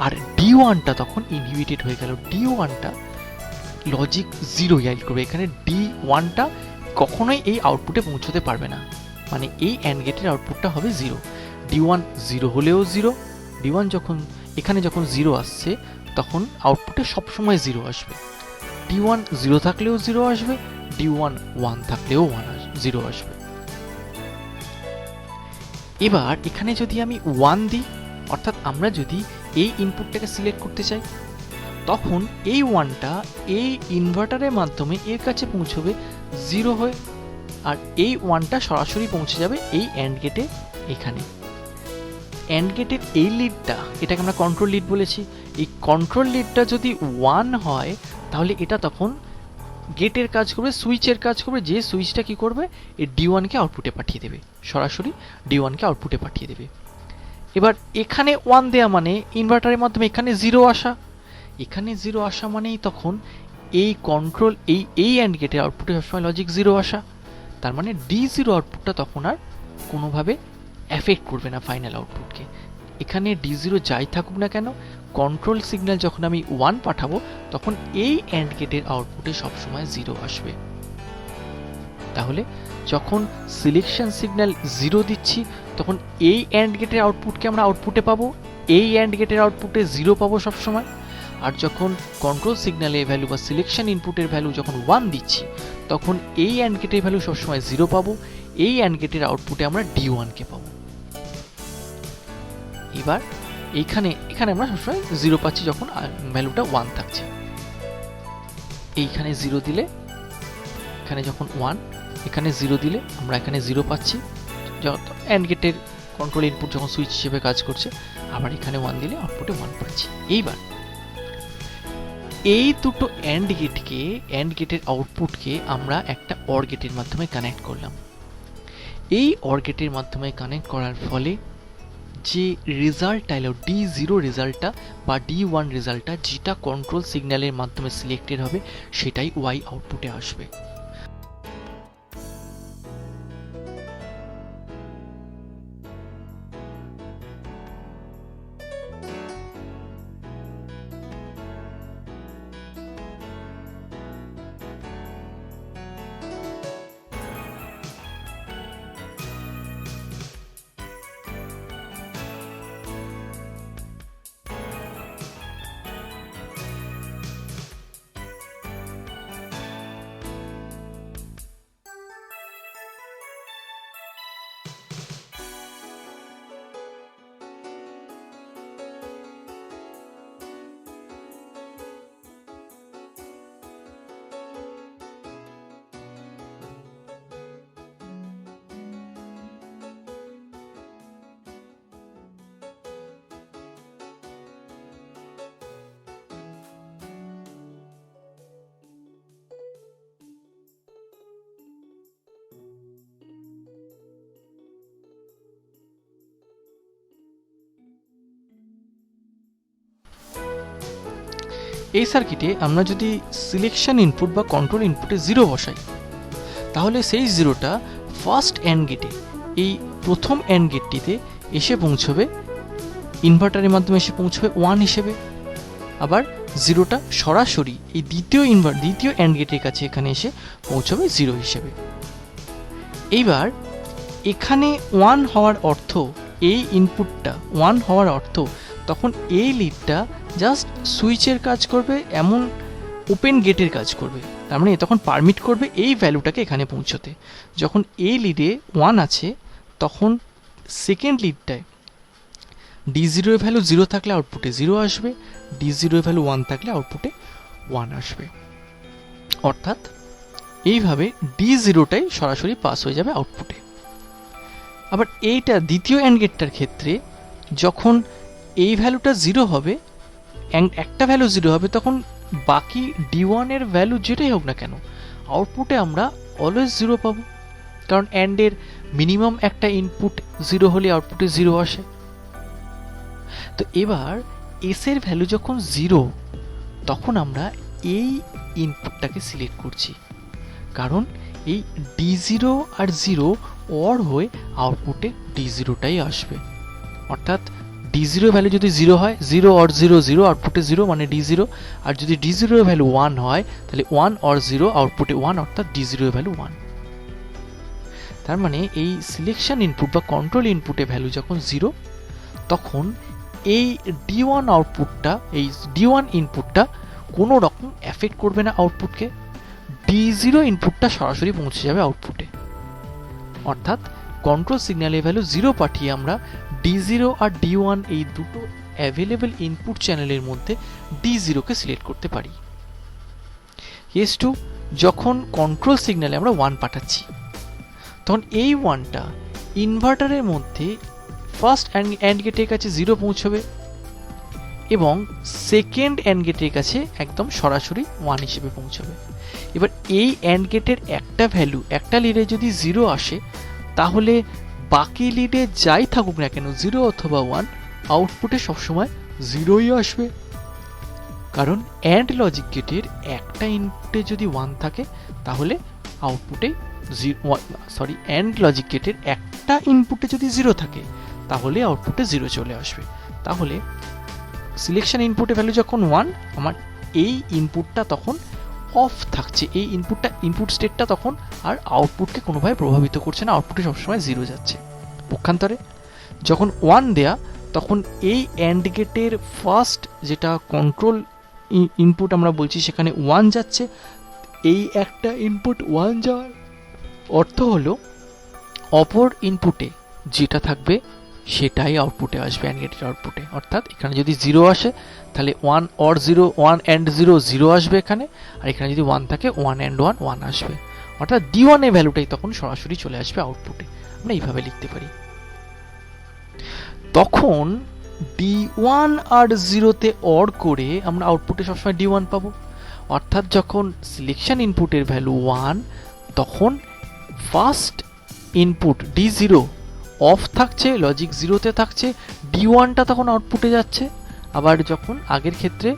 Speaker 1: আর D1টা তখন ইনহিবিটেড হয়ে গেল। D1টা লজিক 0 ইয়াইল্ড করবে, এখানে D1টা কখনোই এই আউটপুটে পৌঁছতে পারবে না, মানে এই অ্যান্ড গেটের আউটপুটটা হবে 0। D1 0 হলেও 0, D1 যখন 0 আসছে, তখন আউটপুটে সবসময় 0 আসবে। D1 0 থাকলেও 0 আসবে, D1 1 থাকলেও 0 আসবে। এবার এখানে যদি আমি 1 দিই, অর্থাৎ আমরা যদি এই ইনপুটটাকে সিলেক্ট করতে চাই, তখন এই 1টা এই ইনভার্টারের মাধ্যমে এর কাছে পৌঁছবে 0 হয়ে, আর এই 1টা সরাসরি পৌঁছে যাবে এই অ্যান্ড গেটে। এখানে অ্যান্ড গেটের এই লিডটা, এটাকে আমরা কন্ট্রোল লিড বলেছি, এই কন্ট্রোল লিডটা যদি 1 হয়, তাহলে এটা তখন গেটের কাজ করবে, সুইচের কাজ করবে, যে সুইচটা কি করবে, এই D1 কে আউটপুটে পাঠিয়ে দেবে, সরাসরি D1 কে আউটপুটে পাঠিয়ে দেবে। এবার এখানে 1 দেয়া মানে ইনভার্টারের মাধ্যমে এখানে 0 আসা, এখানে 0 আসা মানেই তখন এই কন্ট্রোল এই অ্যান্ড গেটের আউটপুটে সবসময় লজিক 0 আসা। তার মানে D0 আউটপুটটা তখন আর কোনোভাবে এফেক্ট করবে না ফাইনাল আউটপুটকে। এখানে D0 যাই থাকুক না কেন, কন্ট্রোল সিগন্যাল যখন আমি 1 পাঠাবো, তখন এই অ্যান্ড গেটের আউটপুটে সবসময় 0 আসবে। তাহলে যখন সিলেকশন সিগন্যাল 0 দিচ্ছি, তখন এই অ্যান্ড গেটের আউটপুটকে আমরা আউটপুটে পাবো, এই অ্যান্ড গেটের আউটপুটে 0 পাবো সবসময়। আর যখন কন্ট্রোল সিগন্যালের ভ্যালু বা সিলেকশন ইনপুটের ভ্যালু যখন 1 দিচ্ছি, তখন এই অ্যান্ড গেটের ভ্যালু সবসময় 0 পাবো, এই অ্যান্ড গেটের আউটপুটে আমরা D1 কে পাবো। এবার এখানে আমরা সবসময় 0 পাচ্ছি যখন ভ্যালুটা 1 থাকছে। এইখানে 0 দিলে, এখানে যখন 1, এখানে 0 দিলে আমরা এখানে 0 পাচ্ছি, যত অ্যান্ড গেটের কন্ট্রোল ইনপুট যখন সুইচ হিসেবে কাজ করছে। আবার এখানে 1 দিলে আউটপুটে 1 পাচ্ছি। এইবার এই দুটো অ্যান্ড গেটের আউটপুটকে আমরা একটা অর গেটের মাধ্যমে কানেক্ট করলাম। এই অর গেটের মাধ্যমে কানেক্ট করার ফলে যে রেজাল্টটা এলো, D0 রেজাল্টটা বা D1 রেজাল্টটা, যেটা কন্ট্রোল সিগন্যালের মাধ্যমে সিলেক্টেড হবে, সেটাই Y আউটপুটে আসবে। এই সার্কিটে আমরা যদি সিলেকশন ইনপুট বা কন্ট্রোল ইনপুটে 0 বসাই, তাহলে সেই 0টা ফার্স্ট অ্যান্ড গেটে, এই প্রথম অ্যান্ড গেটটিতে এসে পৌঁছবে, ইনভার্টারের মাধ্যমে এসে পৌঁছবে 1 হিসেবে। আবার 0টা সরাসরি এই দ্বিতীয় অ্যান্ড গেটের কাছে এখানে এসে পৌঁছবে 0 হিসেবে। এইবার এখানে 1 হওয়ার অর্থ, এই ইনপুটটা 1 হওয়ার অর্থ তখন এই লিডটা জাস্ট সুইচের কাজ করবে, এমন ওপেন গেটের কাজ করবে। তার মানে তখন পারমিট করবে এই ভ্যালুটাকে এখানে পৌঁছতে। যখন এই লিডে 1 আছে, তখন সেকেন্ড লিডটায় D0 এর ভ্যালু 0 থাকলে আউটপুটে 0 আসবে, D0 এর ভ্যালু 1 থাকলে আউটপুটে 1 আসবে। অর্থাৎ এইভাবে D0টাই সরাসরি পাস হয়ে যাবে আউটপুটে। আবার এইটা দ্বিতীয় অ্যান্ড গেটটার ক্ষেত্রে যখন এই ভ্যালুটা 0 হবে, একটা ভ্যালু 0 হবে, তখন বাকি D1 এর ভ্যালু যেটাই হোক না কেন আউটপুটে আমরা অলওয়েজ 0 পাবো, কারণ অ্যান্ডের মিনিমাম একটা ইনপুট 0 হলে আউটপুটে 0 আসে। তো এবার এস এর ভ্যালু যখন 0, তখন আমরা এই ইনপুটটাকে সিলেক্ট করছি, কারণ এই D0 আর 0 অর হয়ে আউটপুটে D0টাই আসবে। অর্থাৎ D0 ভ্যালু যদি 0 হয়, 0 অর 0 0 আউটপুটে 0 মানে D0, আর যদি D0 এর ভ্যালু 1 হয় তাহলে 1 অর 0 আউটপুটে 1, অর্থাৎ D0 এর ভ্যালু 1। তার মানে এই সিলেকশন ইনপুট বা কন্ট্রোল ইনপুটে ভ্যালু যখন 0, তখন এই D1 আউটপুটটা, এই D1 ইনপুটটা কোনো রকম এফেক্ট করবে না আউটপুটকে, D0 ইনপুটটা সরাসরি পৌঁছে যাবে আউটপুটে। অর্থাৎ কন্ট্রোল সিগন্যালের ভ্যালু 0 পাঠিয়ে আমরা D0 আর D1 এই দুটো অ্যাভেলেবল ইনপুট চ্যানেলের মধ্যে D0কে সিলেক্ট করতে পারি। কেস 2, যখন কন্ট্রোল সিগন্যালে আমরা 1 পাঠাচ্ছি, তখন এই 1টা ইনভার্টারের মধ্যে ফার্স্ট অ্যান্ড গেটের কাছে 0 পৌঁছবে এবং সেকেন্ড অ্যান্ড গেটের কাছে একদম সরাসরি 1 হিসেবে পৌঁছবে। এবার এই অ্যান্ড গেটের একটা ভ্যালু, একটা লিডে যদি 0 আসে, তাহলে বাকি লিডে যাই থাকুক না কেন 0 অথবা 1, আউটপুটে সবসময় 0ই আসবে। কারণ অ্যান্ড লজিক গেটের একটা ইনপুটে যদি 1 থাকে, তাহলে আউটপুটে অ্যান্ড লজিক গেটের একটা ইনপুটে যদি 0 থাকে, তাহলে আউটপুটে 0 চলে আসবে। তাহলে সিলেকশন ইনপুটে ভ্যালু যখন 1, আমার এই ইনপুটটা তখন অফ থাকছে, এই ইনপুট স্টেটটা তখন আর আউটপুটকে কোনোভাবে প্রভাবিত করছে না, আউটপুটে সবসময় 0 যাচ্ছে। পক্ষান্তরে যখন 1 দেয়া, তখন এই অ্যান্ড গেটের ফার্স্ট যেটা কন্ট্রোল ইনপুট আমরা বলছি, সেখানে 1 যাচ্ছে। এই একটা ইনপুট 1 যাওয়ার অর্থ হলো অপর ইনপুটে যেটা থাকবে সেটাই আউটপুটে আসবে, অ্যান্ড গেটের আউটপুটে। অর্থাৎ এখানে যদি 0 আসে, তাহলে 1 অর 0, 1 অ্যান্ড 0 0 আসবে এখানে, আর এখানে যদি 1 থাকে 1 অ্যান্ড 1 1 আসবে। অর্থাৎ D1 এর ভ্যালুটাই তখন সরাসরি চলে আসবে আউটপুটে। আমরা এইভাবে লিখতে পারি। তখন D1 আর 0তে অর করে আমরা আউটপুটে সবসময় D1 পাবো। অর্থাৎ যখন সিলেকশন ইনপুটের ভ্যালু 1, তখন ফার্স্ট ইনপুট D0 অফ থাকছে, লজিক 0তে থাকছে, D1টা তখন আউটপুটে যাচ্ছে। আবার যখন আগের ক্ষেত্রে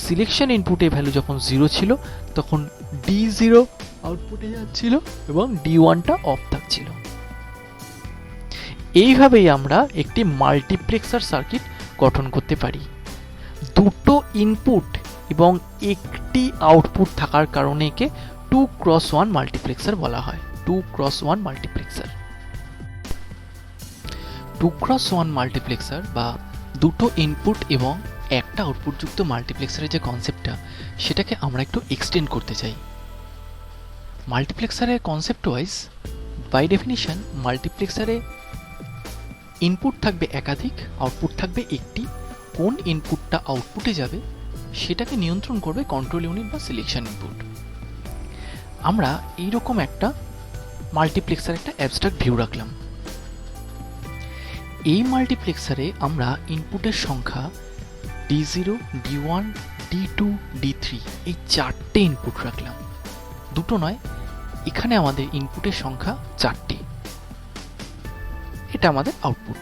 Speaker 1: সিলেকশন ইনপুটের ভ্যালু যখন 0 ছিল, তখন D0 আউটপুটে যাচ্ছিল এবং D1টা অফ থাকছিল। এইভাবেই আমরা একটি মাল্টিপ্লেক্সার সার্কিট গঠন করতে পারি। দুটো ইনপুট এবং একটি আউটপুট থাকার কারণে একে 2x1 মাল্টিপ্লেক্সার বলা হয়। 2x1 মাল্টিপ্লেক্সার 2x1 মাল্টিপ্লেক্সার বা দুটো ইনপুট এবং একটা আউটপুট যুক্ত মাল্টিপ্লেক্সারের যে কনসেপ্টটা, সেটাকে আমরা একটু এক্সটেন্ড করতে চাই। মাল্টিপ্লেক্সারের কনসেপ্ট ওয়াইজ, বাই ডেফিনিশন মাল্টিপ্লেক্সারে ইনপুট থাকবে একাধিক, আউটপুট থাকবে একটি। কোন ইনপুটটা আউটপুটে যাবে সেটাকে নিয়ন্ত্রণ করবে কন্ট্রোল ইউনিট বা সিলেকশন ইনপুট। আমরা এইরকম একটা মাল্টিপ্লেক্সার একটা অ্যাবস্ট্রাক্ট ভিউ রাখলাম। এই মাল্টিপ্লেক্সারে আমরা ইনপুটের সংখ্যা D0, D1, D2, D3 এই 4টে ইনপুট রাখলাম। দুটো নয়, এখানে আমাদের ইনপুটের সংখ্যা 4টে। এটা আমাদের আউটপুট।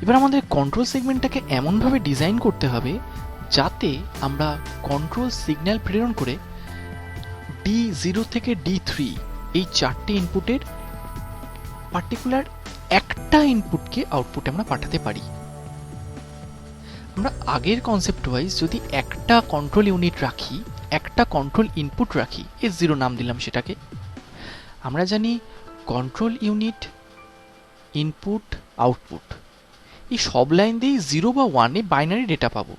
Speaker 1: এবার আমাদের কন্ট্রোল সেগমেন্টটাকে এমনভাবে ডিজাইন করতে হবে যাতে আমরা কন্ট্রোল সিগন্যাল প্রেরণ করে D0 থেকে D3 এই চারটে ইনপুটের পার্টিকুলার একটা ইনপুটকে আউটপুটে আমরা পাঠাতে পারি। আমরা আগের কনসেপ্ট ওয়াইজ যদি একটা কন্ট্রোল ইউনিট রাখি, একটা কন্ট্রোল ইনপুট রাখি, S0 নাম দিলাম সেটাকে, আমরা জানি কন্ট্রোল ইউনিট, ইনপুট, আউটপুট এই সব লাইন দিয়েই 0 বা 1 এ বাইনারি ডেটা পাবো,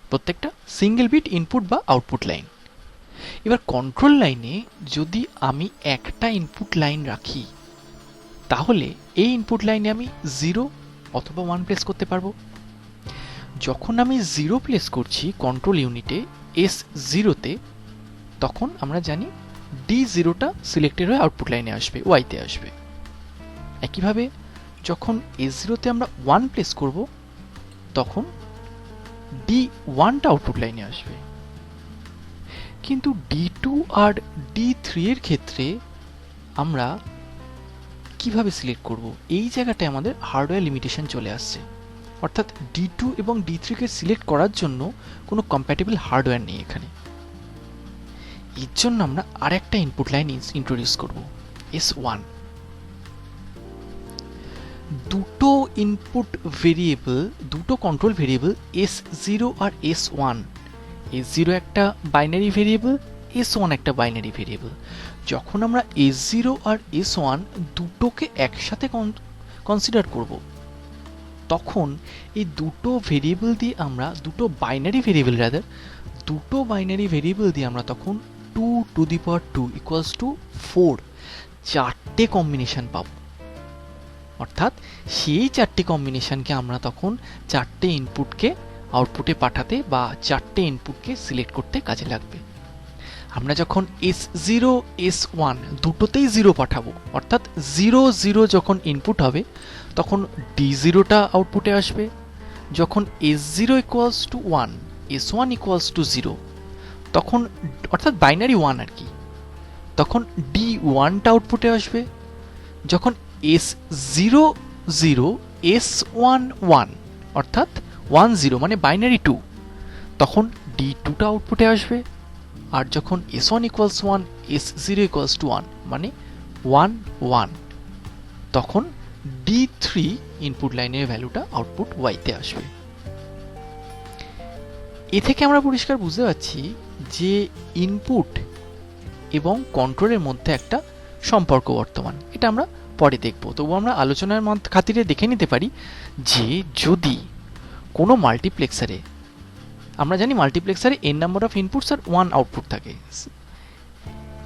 Speaker 1: প্রত্যেকটা সিঙ্গেল বিট ইনপুট বা আউটপুট লাইন। এবার কন্ট্রোল লাইনে যদি আমি একটা ইনপুট লাইন রাখি, তাহলে এই ইনপুট লাইনে আমি 0 অথবা 1 প্লেস করতে পারবো। যখন আমি 0 প্লেস করছি কন্ট্রোল ইউনিটে S0 তে, তখন আমরা জানি D0টা সিলেক্টেড হয়ে আউটপুট লাইনে আসবে, Y তে আসবে। একইভাবে যখন S0 তে আমরা 1 প্লেস করব, তখন D1টা আউটপুট লাইনে আসবে। কিন্তু D2 আর D3 এর ক্ষেত্রে আমরা কিভাবে সিলেক্ট করব? এই জায়গাটায় আমাদের হার্ডওয়্যার লিমিটেশন চলে আসছে, অর্থাৎ D2 এবং D3 কে সিলেক্ট করার জন্য কোনো কম্প্যাটেবল হার্ডওয়্যার নেই এখানে। এর জন্য আমরা আরেকটা ইনপুট লাইন ইন্ট্রোডিউস করব, S1। দুটো ইনপুট ভেরিয়েবল, দুটো কন্ট্রোল ভেরিয়েবল S0 আর S1, S0 একটা বাইনারি ভেরিয়েবল, S1 একটা বাইনারি ভেরিয়েবল। যখন আমরা S0 আর S1 দুটোকে একসাথে কনসিডার করব, তখন এই দুটো ভেরিয়েবল দিয়ে আমরা দুটো বাইনারি ভেরিয়েবল দিয়ে আমরা তখন 2 to the power 2 equals to 4 চারটে কম্বিনেশন পাবো। অর্থাৎ সেই চারটে কম্বিনেশনকে আমরা তখন চারটে ইনপুটকে আউটপুটে পাঠাতে বা চারটে ইনপুটকে সিলেক্ট করতে কাজে লাগবে। আমরা যখন S0 S1 দুটোতেই 0 পাঠাবো, অর্থাৎ 0 0 যখন ইনপুট হবে, তখন D0টা আউটপুটে আসবে। যখন S0 equals to 1, S1 equals to 0, তখন অর্থাৎ বাইনারি 1 আর কি, তখন D1টা আউটপুটে আসবে। যখন S0 0 S1 1 অর্থাৎ 1 0 মানে বাইনারি 2, তখন D2টা আউটপুটে আসবে। আর যখন S1 equals 1 S0 equals to 1 মানে 1 1, তখন D3 ইনপুট লাইনের ভ্যালুটা আউটপুট Y তে আসবে। এ থেকে আমরা পরিষ্কার বুঝতে পারছি যে ইনপুট এবং কন্ট্রোলের মধ্যে একটা সম্পর্ক বর্তমান। এটা আমরা পরে দেখব, তবু আমরা আলোচনার খাতিরে দেখে নিতে পারি যে যদি কোনো মাল্টিপ্লেক্সারে, আমরা জানি মাল্টিপ্লেক্সারে n নাম্বার অফ ইনপুটস আর 1 আউটপুট থাকে।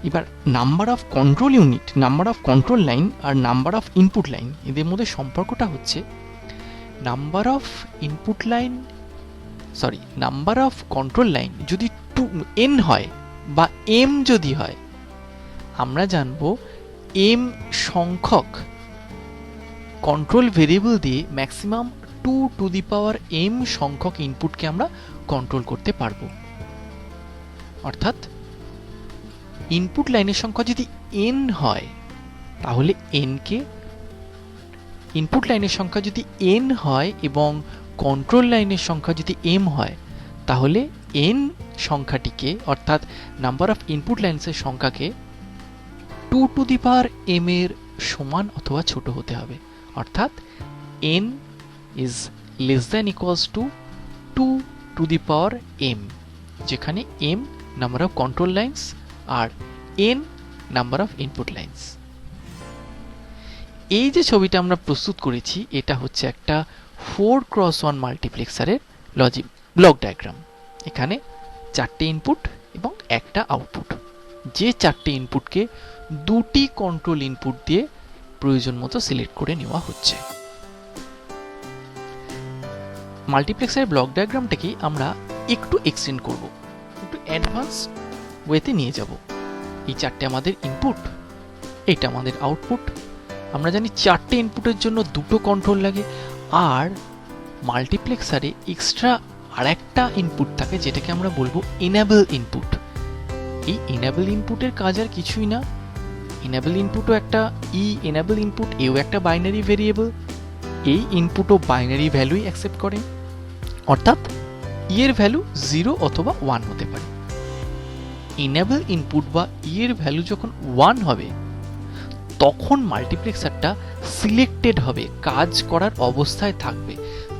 Speaker 1: এবার number of control unit, number of control line আর নাম্বার অফ ইনপুট লাইন, এদের মধ্যে সম্পর্কটা হচ্ছে number of input line, number of control line যদি n হয় বা m যদি হয়, আমরা জানবো m সংখ্যক কন্ট্রোল ভেরিয়েবল দিয়ে maximum 2 to the power m সংখ্যক ইনপুটকে আমরা কন্ট্রোল করতে পারবো। অর্থাৎ ইনপুট লাইনের সংখ্যা যদি n হয়, তাহলে ইনপুট লাইনের সংখ্যা যদি n হয় এবং কন্ট্রোল লাইনের সংখ্যা যদি m হয়, তাহলে n সংখ্যাটিকে, অর্থাৎ নাম্বার অফ ইনপুট লাইনসের সংখ্যাকে 2 to the power m এর সমান অথবা ছোট হতে হবে। অর্থাৎ n is less than equals to 2 to the power m, যেখানে m number of control lines R n number of input lines. এই যে ছবিটা আমরা প্রস্তুত করেছি, এটা হচ্ছে একটা 4x1 মাল্টিপ্লেক্সারের লজিক ব্লক ডায়াগ্রাম। এখানে চারটে ইনপুট এবং একটা আউটপুট, যে চারটে ইনপুটকে দুটি কন্ট্রোল ইনপুট দিয়ে প্রয়োজন মতো সিলেক্ট করে নেওয়া হচ্ছে। মাল্টিপ্লেক্সারের ব্লক ডায়াগ্রামটাকে আমরা একটু এক্সটেন্ড করব, একটু অ্যাডভান্স ওয়েতে নিয়ে যাব। এই চারটে আমাদের ইনপুট, এইটা আমাদের আউটপুট। আমরা জানি চারটে ইনপুটের জন্য দুটো কন্ট্রোল লাগে, আর মাল্টিপ্লেক্সারে এক্সট্রা আরেকটা ইনপুট থাকে যেটাকে আমরা বলবো এনেবল ইনপুট। এই এনেবল ইনপুটের কাজ আর কিছুই না, এনেবল ইনপুটও একটা এনেবল ইনপুট, এও একটা বাইনারি ভেরিয়েবল। এই ইনপুটও বাইনারি ভ্যালুই অ্যাকসেপ্ট করে, অর্থাৎ এর ভ্যালু 0 অথবা 1 হতে পারে। ইনেবল ইনপুট বা এর ভ্যালু যখন 1 হবে তখন মাল্টিপ্লেক্সারটা সিলেক্টেড হবে, কাজ করার অবস্থায় থাকবে।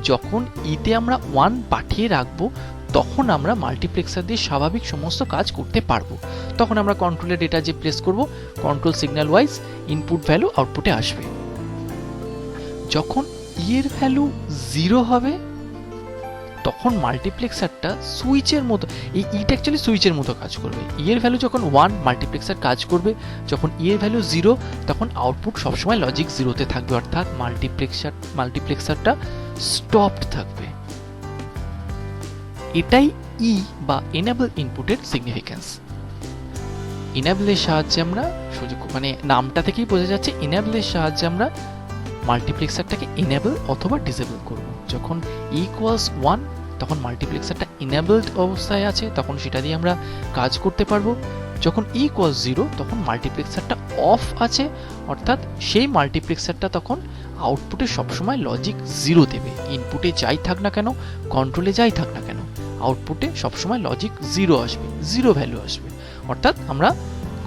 Speaker 1: যখন ইতে আমরা 1 পাঠিয়ে রাখবো তখন আমরা মাল্টিপ্লেক্সার দিয়ে স্বাভাবিক সমস্ত কাজ করতে পারবো। তখন আমরা কন্ট্রোলের ডেটা যে প্লেস করব, control signal wise input value আউটপুটে আসবে। যখন এর ভ্যালু 0 হবে তখন মাল্টিপ্লেক্সারটা সুইচের মতো, এই ইটা অ্যাকচুয়ালি সুইচের মতো কাজ করবে। এর ভ্যালু যখন 1 মাল্টিপ্লেক্সার কাজ করবে, যখন এর ভ্যালু 0 তখন আউটপুট সবসময় লজিক 0তে থাকবে, অর্থাৎ মাল্টিপ্লেক্সারটা স্টপড থাকবে। এটাই ই বা এনেবল ইনপুটের সিগনিফিক্যান্স। এনেবলের সাহায্যে আমরা মানে নামটা থেকেই বোঝা যাচ্ছে, এনেবলের সাহায্যে আমরা মাল্টিপ্লেক্সারটাকে এনেবল অথবা ডিসেবল করব। যখন ইকুয়ালস 1 তখন মাল্টিপ্লেক্সারটা এনেবলড অবস্থায় আছে, তখন সেটা দিয়ে আমরা কাজ করতে পারবো। যখন ইকুয়ালস 0 তখন মাল্টিপ্লেক্সারটা অফ আছে, অর্থাৎ সেই মাল্টিপ্লেক্সারটা তখন আউটপুটে সবসময় লজিক 0 দেবে। ইনপুটে যাই থাক না কেন, কন্ট্রোলে যাই থাক না কেন, আউটপুটে সবসময় লজিক 0 আসবে, 0 ভ্যালু আসবে। অর্থাৎ আমরা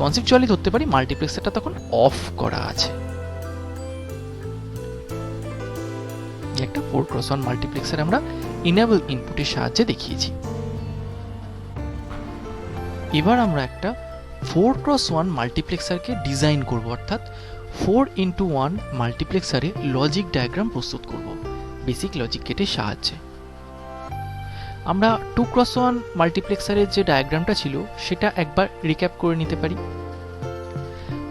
Speaker 1: কনসেপচুয়ালি ধরতে পারি মাল্টিপ্লেক্সারটা তখন অফ করা আছে। একটা 4x1 মাল্টিপ্লেক্সার আমরা ইনেবল ইনপুটের সাহায্যে দেখিয়েছি। এবার আমরা একটা 4x1 মাল্টিপ্লেক্সারকে ডিজাইন করব, অর্থাৎ 4x1 মাল্টিপ্লেক্সারে লজিক ডায়াগ্রাম প্রস্তুত করব বেসিক লজিক গেটের সাহায্যে। আমরা 2x1 মাল্টিপ্লেক্সারের যে ডায়াগ্রামটা ছিল সেটা একবার রিক্যাপ করে নিতে পারি।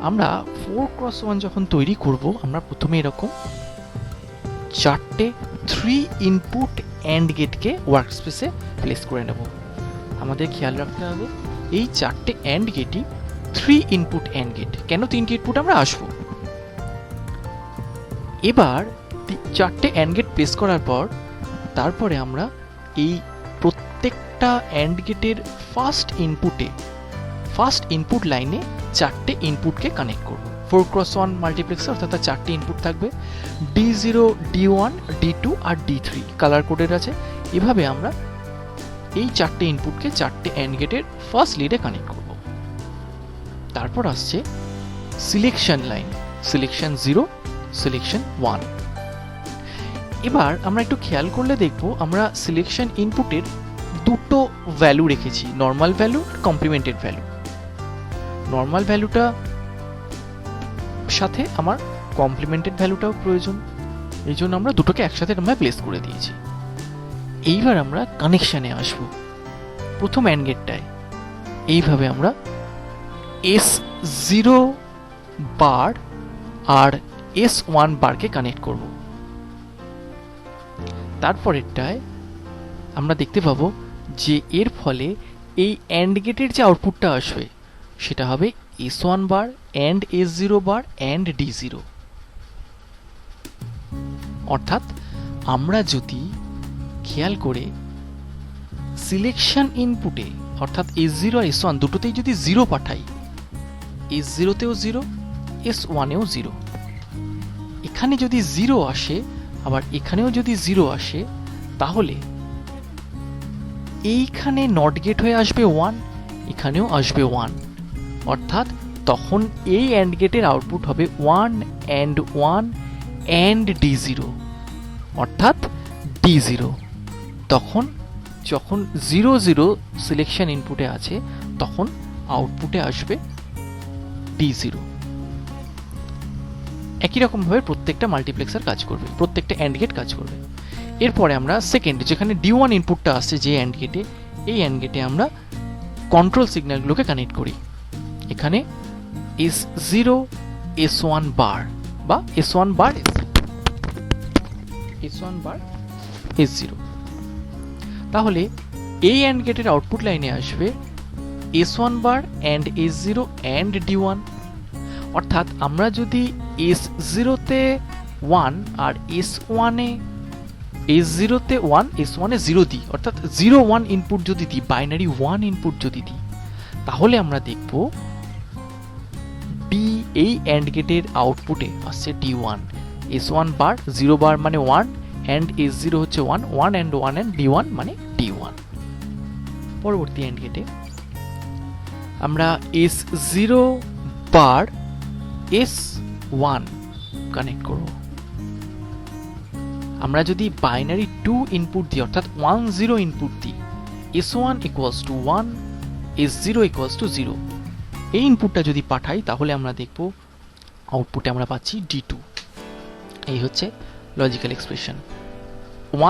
Speaker 1: আমরা 4x1 যখন তৈরি করব, আমরা প্রথমে এরকম 4টে 3 ইনপুট অ্যান্ড গেটকে ওয়ার্কস্পেসে প্লেস করে নেব। আমাদের খেয়াল রাখতে হবে এই 4টে অ্যান্ড গেটই 3 ইনপুট অ্যান্ড গেট। কেন 3টে ইনপুট আমরা আসবো। এবার 4টে অ্যান্ড গেট প্লেস করার পর তারপরে আমরা এই প্রত্যেকটা অ্যান্ড গেটের ফার্স্ট ইনপুট লাইনে 4টে ইনপুটকে কানেক্ট করব। 4x1 মাল্টিপ্লেক্সার, অর্থাৎ 4টে ইনপুট থাকবে, D0, D1, D2 আর D3 কালার কোডের আছে। এভাবে আমরা এই 4টে ইনপুটকে 4টে অ্যান্ড গেটের ফার্স্ট লিডে কানেক্ট করব। তারপর আসছে সিলেকশন লাইন, সিলেকশন 0, সিলেকশন 1। এবার আমরা একটু খেয়াল করলে দেখব আমরা সিলেকশন ইনপুটের দুটো ভ্যালু রেখেছি, normal value, complimented value. Normal ভ্যালুটা সাথে আমার কমপ্লিমেন্টেড ভ্যালুটাও প্রয়োজন, এই জন্য আমরা দুটোকে একসাথে আমরা প্লেস করে দিয়েছি। এইবার আমরা কানেকশনে আসব। প্রথম অ্যান্ড গেটটায় এইভাবে আমরা S0 বার আর S1 বারকে কানেক্ট করব। তারপরেরটায় আমরা দেখতে পাবো যে এর ফলে এই অ্যান্ড গেটের যে আউটপুটটা আসবে সেটা হবে S1 bar and S0 bar and D0। অর্থাৎ আমরা যদি খেয়াল করে সিলেকশন ইনপুটে অর্থাৎ S0 আর S1 দুটোতেই যদি 0 পাঠাই, S0 তেও 0, S1 এও 0, এখানে যদি 0 আসে আবার এখানেও যদি 0 আসে, তাহলে এইখানে নট গেট হয়ে আসবে 1, এখানেও আসবে 1। অর্থাৎ তখন এই অ্যান্ড গেটের আউটপুট হবে 1 and 1 and D0, অর্থাৎ D0। তখন যখন 0 0 সিলেকশন ইনপুটে আছে তখন আউটপুটে আসবে D0। একই রকমভাবে প্রত্যেকটা মাল্টিপ্লেক্সার কাজ করবে, প্রত্যেকটা অ্যান্ড গেট কাজ করবে। এরপরে আমরা সেকেন্ড, যেখানে D1 ইনপুটটা আসছে যে অ্যান্ড গেটে, এই অ্যান্ড গেটে আমরা কন্ট্রোল সিগন্যালগুলোকে কানেক্ট করি। এখানে S0 S1 বার বা S1 বার S1 বার S0। তাহলে এই অ্যান্ড গেটের আউটপুট লাইনে আসবে S1 bar and S0 and D1। অর্থাৎ আমরা যদি S0 তে 1 আর S1 এ S0 তে 1 S1 এ 0 দিই, অর্থাৎ 0 1 ইনপুট যদি দিই, বাইনারি 1 ইনপুট যদি দিই, তাহলে আমরা দেখব D এই অ্যান্ড গেটের আউটপুটে আসছে D1। S1 বার 0 বার মানে 1, অ্যান্ড S0 হচ্ছে 1, 1 and 1 and D1 মানে D1। পরবর্তী অ্যান্ড গেটে আমরা S0 বার S1 কানেক্ট করব। আমরা যদি বাইনারি 2 ইনপুট দিই অর্থাৎ 1 0 ইনপুট দিই, S1 equals to 1, S0 equals to 0, এই ইনপুটটা যদি পাঠাই তাহলে আমরা দেখব আউটপুটে আমরা পাচ্ছি D2। এই হচ্ছে লজিক্যাল এক্সপ্রেশন।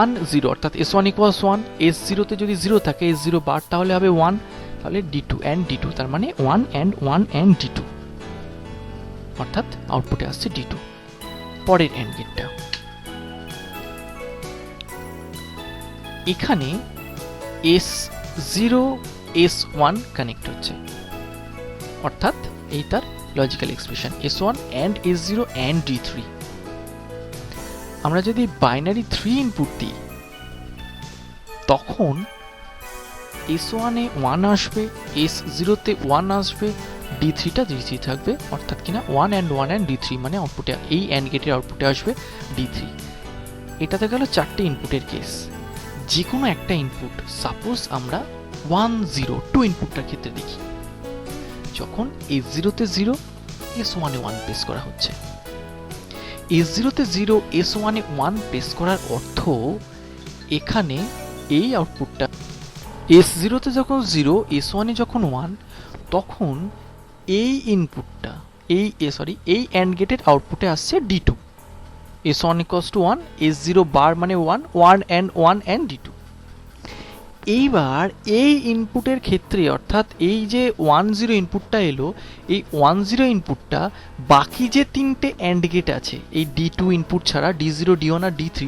Speaker 1: 1 0 অর্থাৎ S1 equals 1, S0 তে যদি 0 থাকে S0 বার তাহলে হবে 1, তাহলে D2 and D2, তার মানে 1 and 1 and D2, অর্থাৎ আউটপুটে আসছে D2। পরের এন্ড গেটটা এখানে S0 S1 কানেক্ট হচ্ছে, অর্থাৎ এই তার logical expression S1 and S0 and D3। আমরা যদি বাইনারি 3 ইনপুট দিই তখন S1 এ 1 আসবে, S0 তে 1 আসবে, D3 টা D3 থাকবে, অর্থাৎ কিনা 1 and 1 and D3 মানে আউটপুটে এই অ্যান্ড গেটের আউটপুটে আসবে D3। এটাতে গেল 4টে ইনপুটের কেস। যে কোনো একটা ইনপুট, সাপোজ আমরা 1 0 2 ইনপুটটার ক্ষেত্রে দেখি, যখন S0 তে 0 S1 এ 1 প্লেস করা হচ্ছে, S0 তে 0 S1 এ 1 প্লেস করার অর্থ এখানে এই আউটপুটটা S0 তে যখন 0 S1 এ যখন 1, তখন এই ইনপুটটা এই অ্যান্ড গেটের আউটপুটে আসছে D2। S1 equals to 1, S0 বার মানে 1, 1 and D2। এইবার এই ইনপুটের ক্ষেত্রে অর্থাৎ এই যে 1 0 ইনপুটটা এলো, এই 1 0 ইনপুটটা বাকি যে তিনটে অ্যান্ড গেট আছে এই D2 ইনপুট ছাড়া D0 D1 আর D3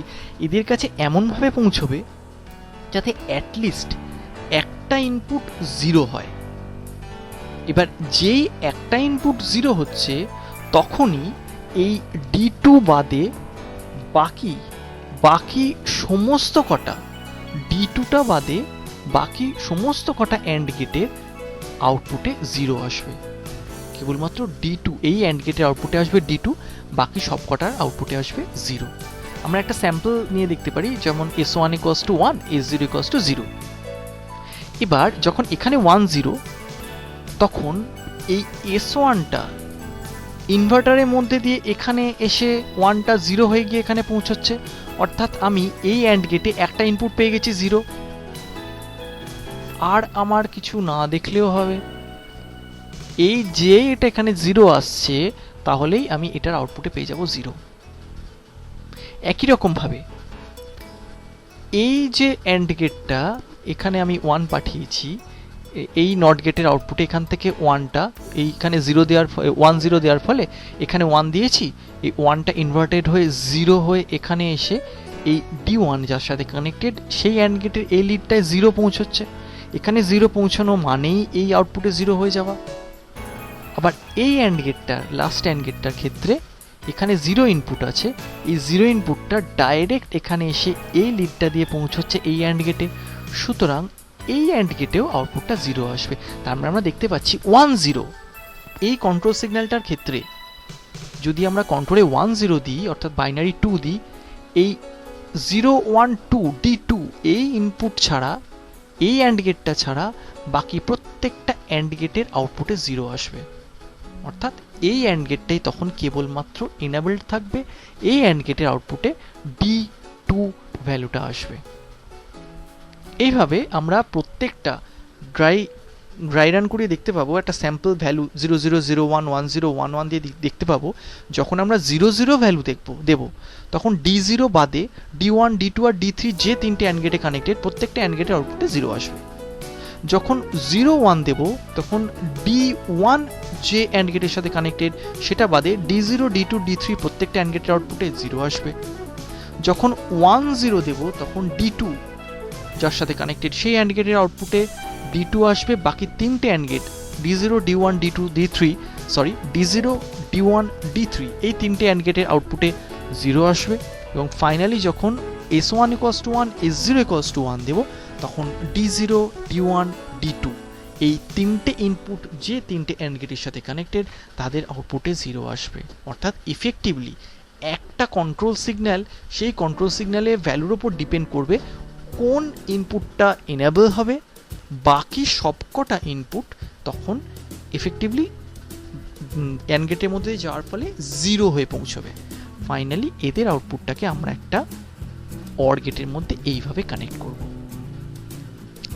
Speaker 1: এদের কাছে এমনভাবে পৌঁছবে যাতে অ্যাটলিস্ট একটা ইনপুট 0 হয়। এবার যেই একটা ইনপুট 0 হচ্ছে তখনই এই D2 বাদে বাকি সমস্ত কটা D2টা বাদে বাকি সমস্ত কটা অ্যান্ড গেটের আউটপুটে 0 আসবে। কেবলমাত্র D2 এই অ্যান্ড গেটের আউটপুটে আসবে D2, বাকি সব কটার আউটপুটে আসবে 0। আমরা একটা স্যাম্পল নিয়ে দেখতে পারি, যেমন S1 equals to 1, S0 equals to 0। এবার যখন এখানে 1 0, তখন এই S1টা ইনভার্টারের মধ্যে দিয়ে এখানে এসে 1টা 0 হয়ে গিয়ে এখানে পৌঁছচ্ছে, অর্থাৎ আমি এই অ্যান্ড গেটে একটা ইনপুট পেয়ে গেছি 0। আর আমার কিছু না দেখলেও হবে, এই যে এটা এখানে 0 আসছে তাহলেই আমি এটার আউটপুটে পেয়ে যাব 0। একই রকম ভাবে এই যে অ্যান্ড গেটটা এখানে আমি 1 পাঠিয়েছি, এই নট গেটের আউটপুটে এখান থেকে 1টা এইখানে 1 0 দেওয়ার ফলে এখানে 1 দিয়েছি, এই 1টা ইনভার্টেড হয়ে 0 হয়ে এখানে এসে এই D1 যার সাথে কানেক্টেড সেই অ্যান্ড গেটের এই লিডটায় 0 পৌঁছচ্ছে। এখানে 0 পৌঁছানো মানেই এই আউটপুটে 0 হয়ে যাওয়া। আবার এই অ্যান্ড গেটটার লাস্ট অ্যান্ড গেটটার ক্ষেত্রে এখানে 0 ইনপুট আছে, এই 0 ইনপুটটা ডাইরেক্ট এখানে এসে এই লিডটা দিয়ে পৌঁছচ্ছে এই অ্যান্ড গেটে, সুতরাং এই অ্যান্ড গেটেও আউটপুটটা 0 আসবে। তার মানে আমরা দেখতে পাচ্ছি 1 0 এই কন্ট্রোল সিগন্যালটার ক্ষেত্রে যদি আমরা কন্ট্রোলে 1 0 দিই অর্থাৎ বাইনারি 2 দিই, এই 0 1 2 D2 এই ইনপুট ছাড়া এই অ্যান্ড গেটটা ছাড়া বাকি প্রত্যেকটা অ্যান্ড গেটের আউটপুটে 0 আসবে, অর্থাৎ এই অ্যান্ড গেটটাই তখন কেবলমাত্র এনাবেলড থাকবে, এই অ্যান্ড গেটের আউটপুটে D2 ভ্যালুটা আসবে। এইভাবে আমরা প্রত্যেকটা ড্রাই রান করে দেখতে পাবো, একটা স্যাম্পল ভ্যালু 0 0 0 1 1 0 1 1 দিয়ে দেখতে পাবো। যখন আমরা 0 0 ভ্যালু দেব তখন D0 বাদে D1 D2 আর D3 যে তিনটে অ্যান্ড গেটে কানেক্টেড প্রত্যেকটা অ্যান্ড গেটের আউটপুটে 0 আসবে। যখন 0 1 দেব তখন D1 যে অ্যান্ড গেটের সাথে কানেক্টেড সেটা বাদে D0 D2 D3 প্রত্যেকটা অ্যান্ড গেটের আউটপুটে 0 আসবে। যখন 1 0 দেব তখন D2 যার সাথে কানেক্টেড সেই অ্যান্ড গেটের আউটপুটে D2 আসবে, বাকি তিনটে and get D0 D1 D2 D3 D0 D1 D3 এই তিনটে অ্যান্ড গেটের আউটপুটে 0 আসবে। এবং ফাইনালি যখন S1 equals to 1 S0 equals to 1 দেব তখন D0 D1 D2 এই তিনটে ইনপুট যে তিনটে অ্যান্ড গেটের সাথে কানেক্টেড তাদের আউটপুটে 0 আসবে। অর্থাৎ ইফেক্টিভলি একটা কন্ট্রোল সিগন্যাল, সেই কন্ট্রোল সিগন্যালের ভ্যালুর ওপর ডিপেন্ড করবে কোন ইনপুটটা এনেবল হবে, বাকি সবকটা ইনপুট তখন এফেক্টিভলি অ্যান্ড গেটের মধ্যে যাওয়ার ফলে 0 হয়ে পৌঁছবে। ফাইনালি এদের আউটপুটটাকে আমরা একটা অর গেটের মধ্যে এইভাবে কানেক্ট করব।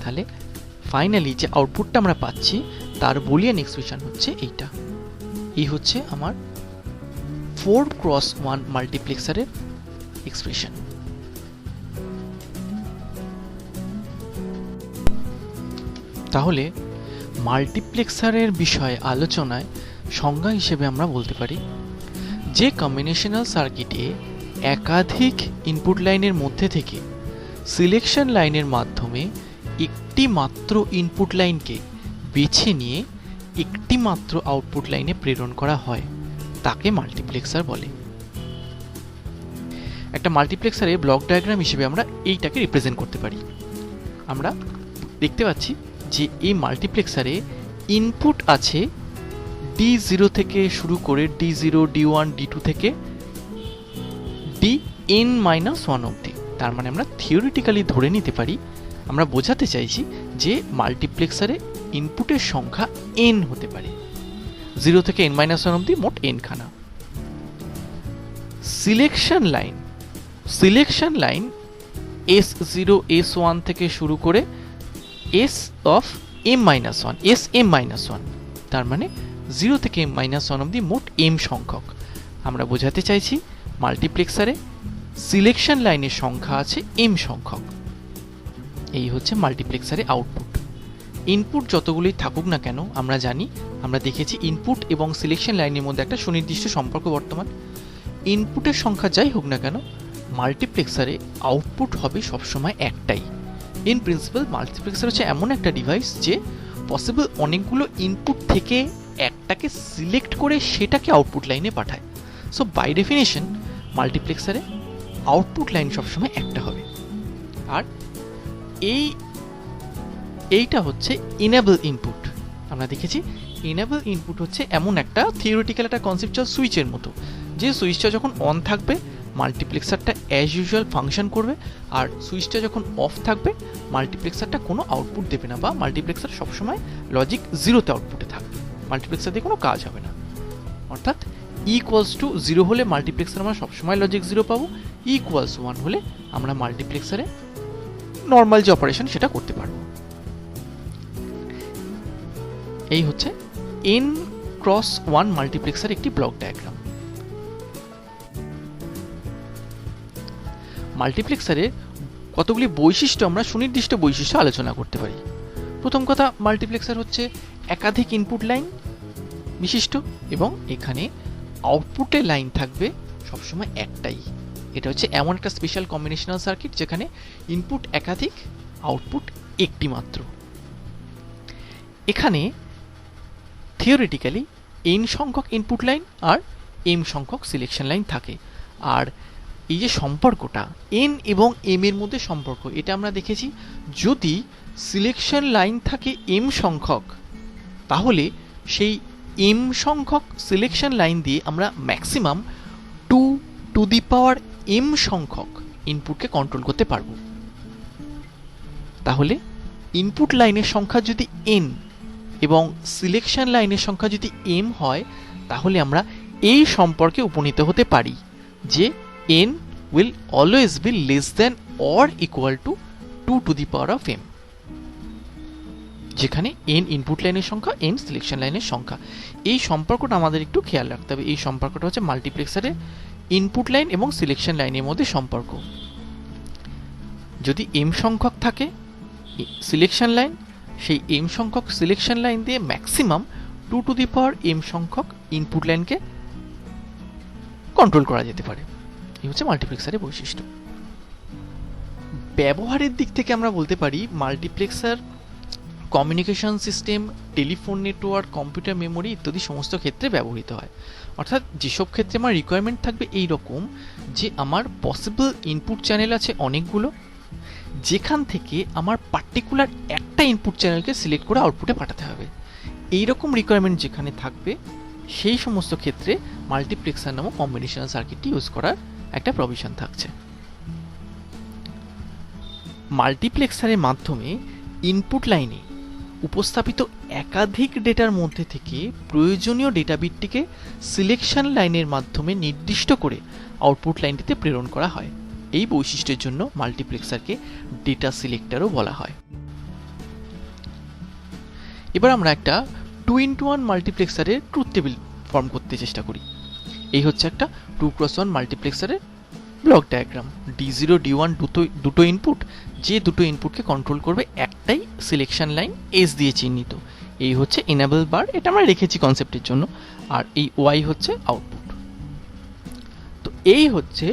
Speaker 1: তাহলে ফাইনালি যে আউটপুটটা আমরা পাচ্ছি তার বুলিয়ান এক্সপ্রেশন হচ্ছে এইটা। এই হচ্ছে আমার 4x1 মাল্টিপ্লেক্সারের এক্সপ্রেশন। তাহলে মাল্টিপ্লেক্সারের বিষয়ে আলোচনায় সংজ্ঞা হিসেবে আমরা বলতে পারি যে কম্বিনেশনাল সার্কিটে একাধিক ইনপুট লাইনের মধ্যে থেকে সিলেকশন লাইনের মাধ্যমে একটি মাত্র ইনপুট লাইনকে বেছে নিয়ে একটি মাত্র আউটপুট লাইনে প্রেরণ করা হয় তাকে মাল্টিপ্লেক্সার বলে। একটা মাল্টিপ্লেক্সারে ব্লক ডায়াগ্রাম হিসেবে আমরা এইটাকে রিপ্রেজেন্ট করতে পারি। আমরা দেখতে পাচ্ছি যে এই মাল্টিপ্লেক্সারে ইনপুট আছে D0 থেকে শুরু করে D0, D1, D2 থেকে Dn-1 অবধি। তার মানে আমরা থিওরিটিক্যালি ধরে নিতে পারি, আমরা বোঝাতে চাইছি যে মাল্টিপ্লেক্সারে ইনপুটের সংখ্যা n হতে পারে, 0 থেকে n-1 অবধি মোট n খানা। সিলেকশন লাইন S0, S1 থেকে শুরু করে Sm-1, তার মানে 0 থেকে m-1 অবধি মোট m সংখ্যক। আমরা বোঝাতে চাইছি মাল্টিপ্লেক্সারে সিলেকশন লাইনের সংখ্যা আছে m সংখ্যক। এই হচ্ছে মাল্টিপ্লেক্সারে আউটপুট। ইনপুট যতগুলোই থাকুক না কেন আমরা জানি, আমরা দেখেছি ইনপুট এবং সিলেকশন লাইনের মধ্যে একটা সুনির্দিষ্ট সম্পর্ক বর্তমান। ইনপুটের সংখ্যা যাই হোক না কেন মাল্টিপ্লেক্সারে আউটপুট হবে সবসময় একটাই। ইন প্রিন্সিপাল মাল্টিপ্লেক্সার হচ্ছে এমন একটা ডিভাইস যে পসিবল অনেকগুলো ইনপুট থেকে একটাকে সিলেক্ট করে সেটাকে আউটপুট লাইনে পাঠায়। সো বাই ডেফিনেশন মাল্টিপ্লেক্সারে আউটপুট লাইন সবসময় একটা হবে। আর এইটা হচ্ছে ইনেবল ইনপুট। আমরা দেখেছি ইনেবল ইনপুট হচ্ছে এমন একটা থিওরিটিক্যাল একটা কনসেপচুয়াল সুইচের মতো, যে সুইচটা যখন অন থাকবে মাল্টিপ্লেক্সারটা অ্যাজ ইউজুয়াল ফাংশন করবে, আর সুইচটা যখন অফ থাকবে মাল্টিপ্লেক্সারটা কোনো আউটপুট দেবে না, বা মাল্টিপ্লেক্সার সবসময় লজিক 0তে আউটপুটে থাকবে, মাল্টিপ্লেক্সার দিয়ে কোনো কাজ হবে না। অর্থাৎ E=0 হলে মাল্টিপ্লেক্সার আমরা সবসময় লজিক 0 পাবো, E=1 হলে আমরা মাল্টিপ্লেক্সারে নর্মাল যে অপারেশন সেটা করতে পারবো। এই হচ্ছে n×1 মাল্টিপ্লেক্সার একটি ব্লক ডায়াগ্রাম। মাল্টিপ্লেক্সারের কতগুলি বৈশিষ্ট্য আমরা সুনির্দিষ্ট বৈশিষ্ট্য আলোচনা করতে পারি। প্রথম কথা, মাল্টিপ্লেক্সার হচ্ছে একাধিক ইনপুট লাইন বিশিষ্ট এবং এখানে আউটপুটের লাইন থাকবে সবসময় একটাই। এটা হচ্ছে এমন একটা স্পেশাল কম্বিনেশনাল সার্কিট যেখানে ইনপুট একাধিক, আউটপুট একটি মাত্র। এখানে থিওরিটিক্যালি n সংখ্যক ইনপুট লাইন আর m সংখ্যক সিলেকশন লাইন থাকে। আর এই যে সম্পর্কটা n এবং m এর মধ্যে সম্পর্ক, এটা আমরা দেখেছি যদি সিলেকশন লাইন থাকে m সংখ্যক তাহলে সেই m সংখ্যক সিলেকশন লাইন দিয়ে আমরা ম্যাক্সিমাম 2m সংখ্যক ইনপুটকে কন্ট্রোল করতে পারবো। তাহলে ইনপুট লাইনের সংখ্যা যদি n এবং সিলেকশন লাইনের সংখ্যা যদি m হয় তাহলে আমরা এই সম্পর্কে উপনীত হতে পারি যে n will always be less than or equal to 2m, যেখানে n ইনপুট লাইনের সংখ্যা, n সিলেকশন লাইনের সংখ্যা। এই সম্পর্কটা আমাদের একটু খেয়াল রাখতে হবে। এই সম্পর্কটা হচ্ছে মাল্টিপ্লেক্সারের ইনপুট লাইন এবং সিলেকশন লাইনের মধ্যে সম্পর্ক। যদি m সংখ্যক থাকে সিলেকশন লাইন, সেই m সংখ্যক সিলেকশন লাইন দিয়ে ম্যাক্সিমাম 2m সংখ্যক ইনপুট লাইনকে কন্ট্রোল করা যেতে পারে। এই হচ্ছে মাল্টিপ্লেক্সারের বৈশিষ্ট্য। ব্যবহারের দিক থেকে আমরা বলতে পারি multiplexer communication system, telephone network, computer memory ইত্যাদি সমস্ত ক্ষেত্রে ব্যবহৃত হয়। অর্থাৎ যেসব ক্ষেত্রে আমার রিকোয়ারমেন্ট থাকবে এই রকম যে আমার পসিবল ইনপুট চ্যানেল আছে অনেকগুলো, যেখান থেকে আমার পার্টিকুলার একটা ইনপুট চ্যানেলকে সিলেক্ট করে আউটপুটে পাঠাতে হবে, এই রকম রিকোয়ারমেন্ট যেখানে থাকবে সেই সমস্ত ক্ষেত্রে মাল্টিপ্লেক্সার নামক কম্বিনেশনাল সার্কিটটি ইউজ করার একটা প্রভিশন থাকছে। মাল্টিপ্লেক্সারের মাধ্যমে ইনপুট লাইনে উপস্থাপিত একাধিক ডেটার মধ্যে থেকে প্রয়োজনীয় ডেটা বিটটিকে সিলেকশন লাইনের মাধ্যমে নির্দিষ্ট করে আউটপুট লাইনটিতে প্রেরণ করা হয়। এই বৈশিষ্ট্যের জন্য মাল্টিপ্লেক্সারকে ডেটা সিলেক্টরও বলা হয়। এবার আমরা একটা 2x1 মাল্টিপ্লেক্সারের ট্রুথ টেবিল ফর্ম করতে চেষ্টা করি। এই হচ্ছে একটা 2x1 মাল্টিপ্লেক্সারের block diagram. D0 D1 দুটো ইনপুট, যে দুটো ইনপুটকে কন্ট্রোল করবে একটাই সিলেকশন লাইন S দিয়ে চিহ্নিত। এই হচ্ছে এনেবল বার, এটা আমরা রেখেছি কনসেপ্টের জন্য, আর এই Y হচ্ছে আউটপুট। তো এই হচ্ছে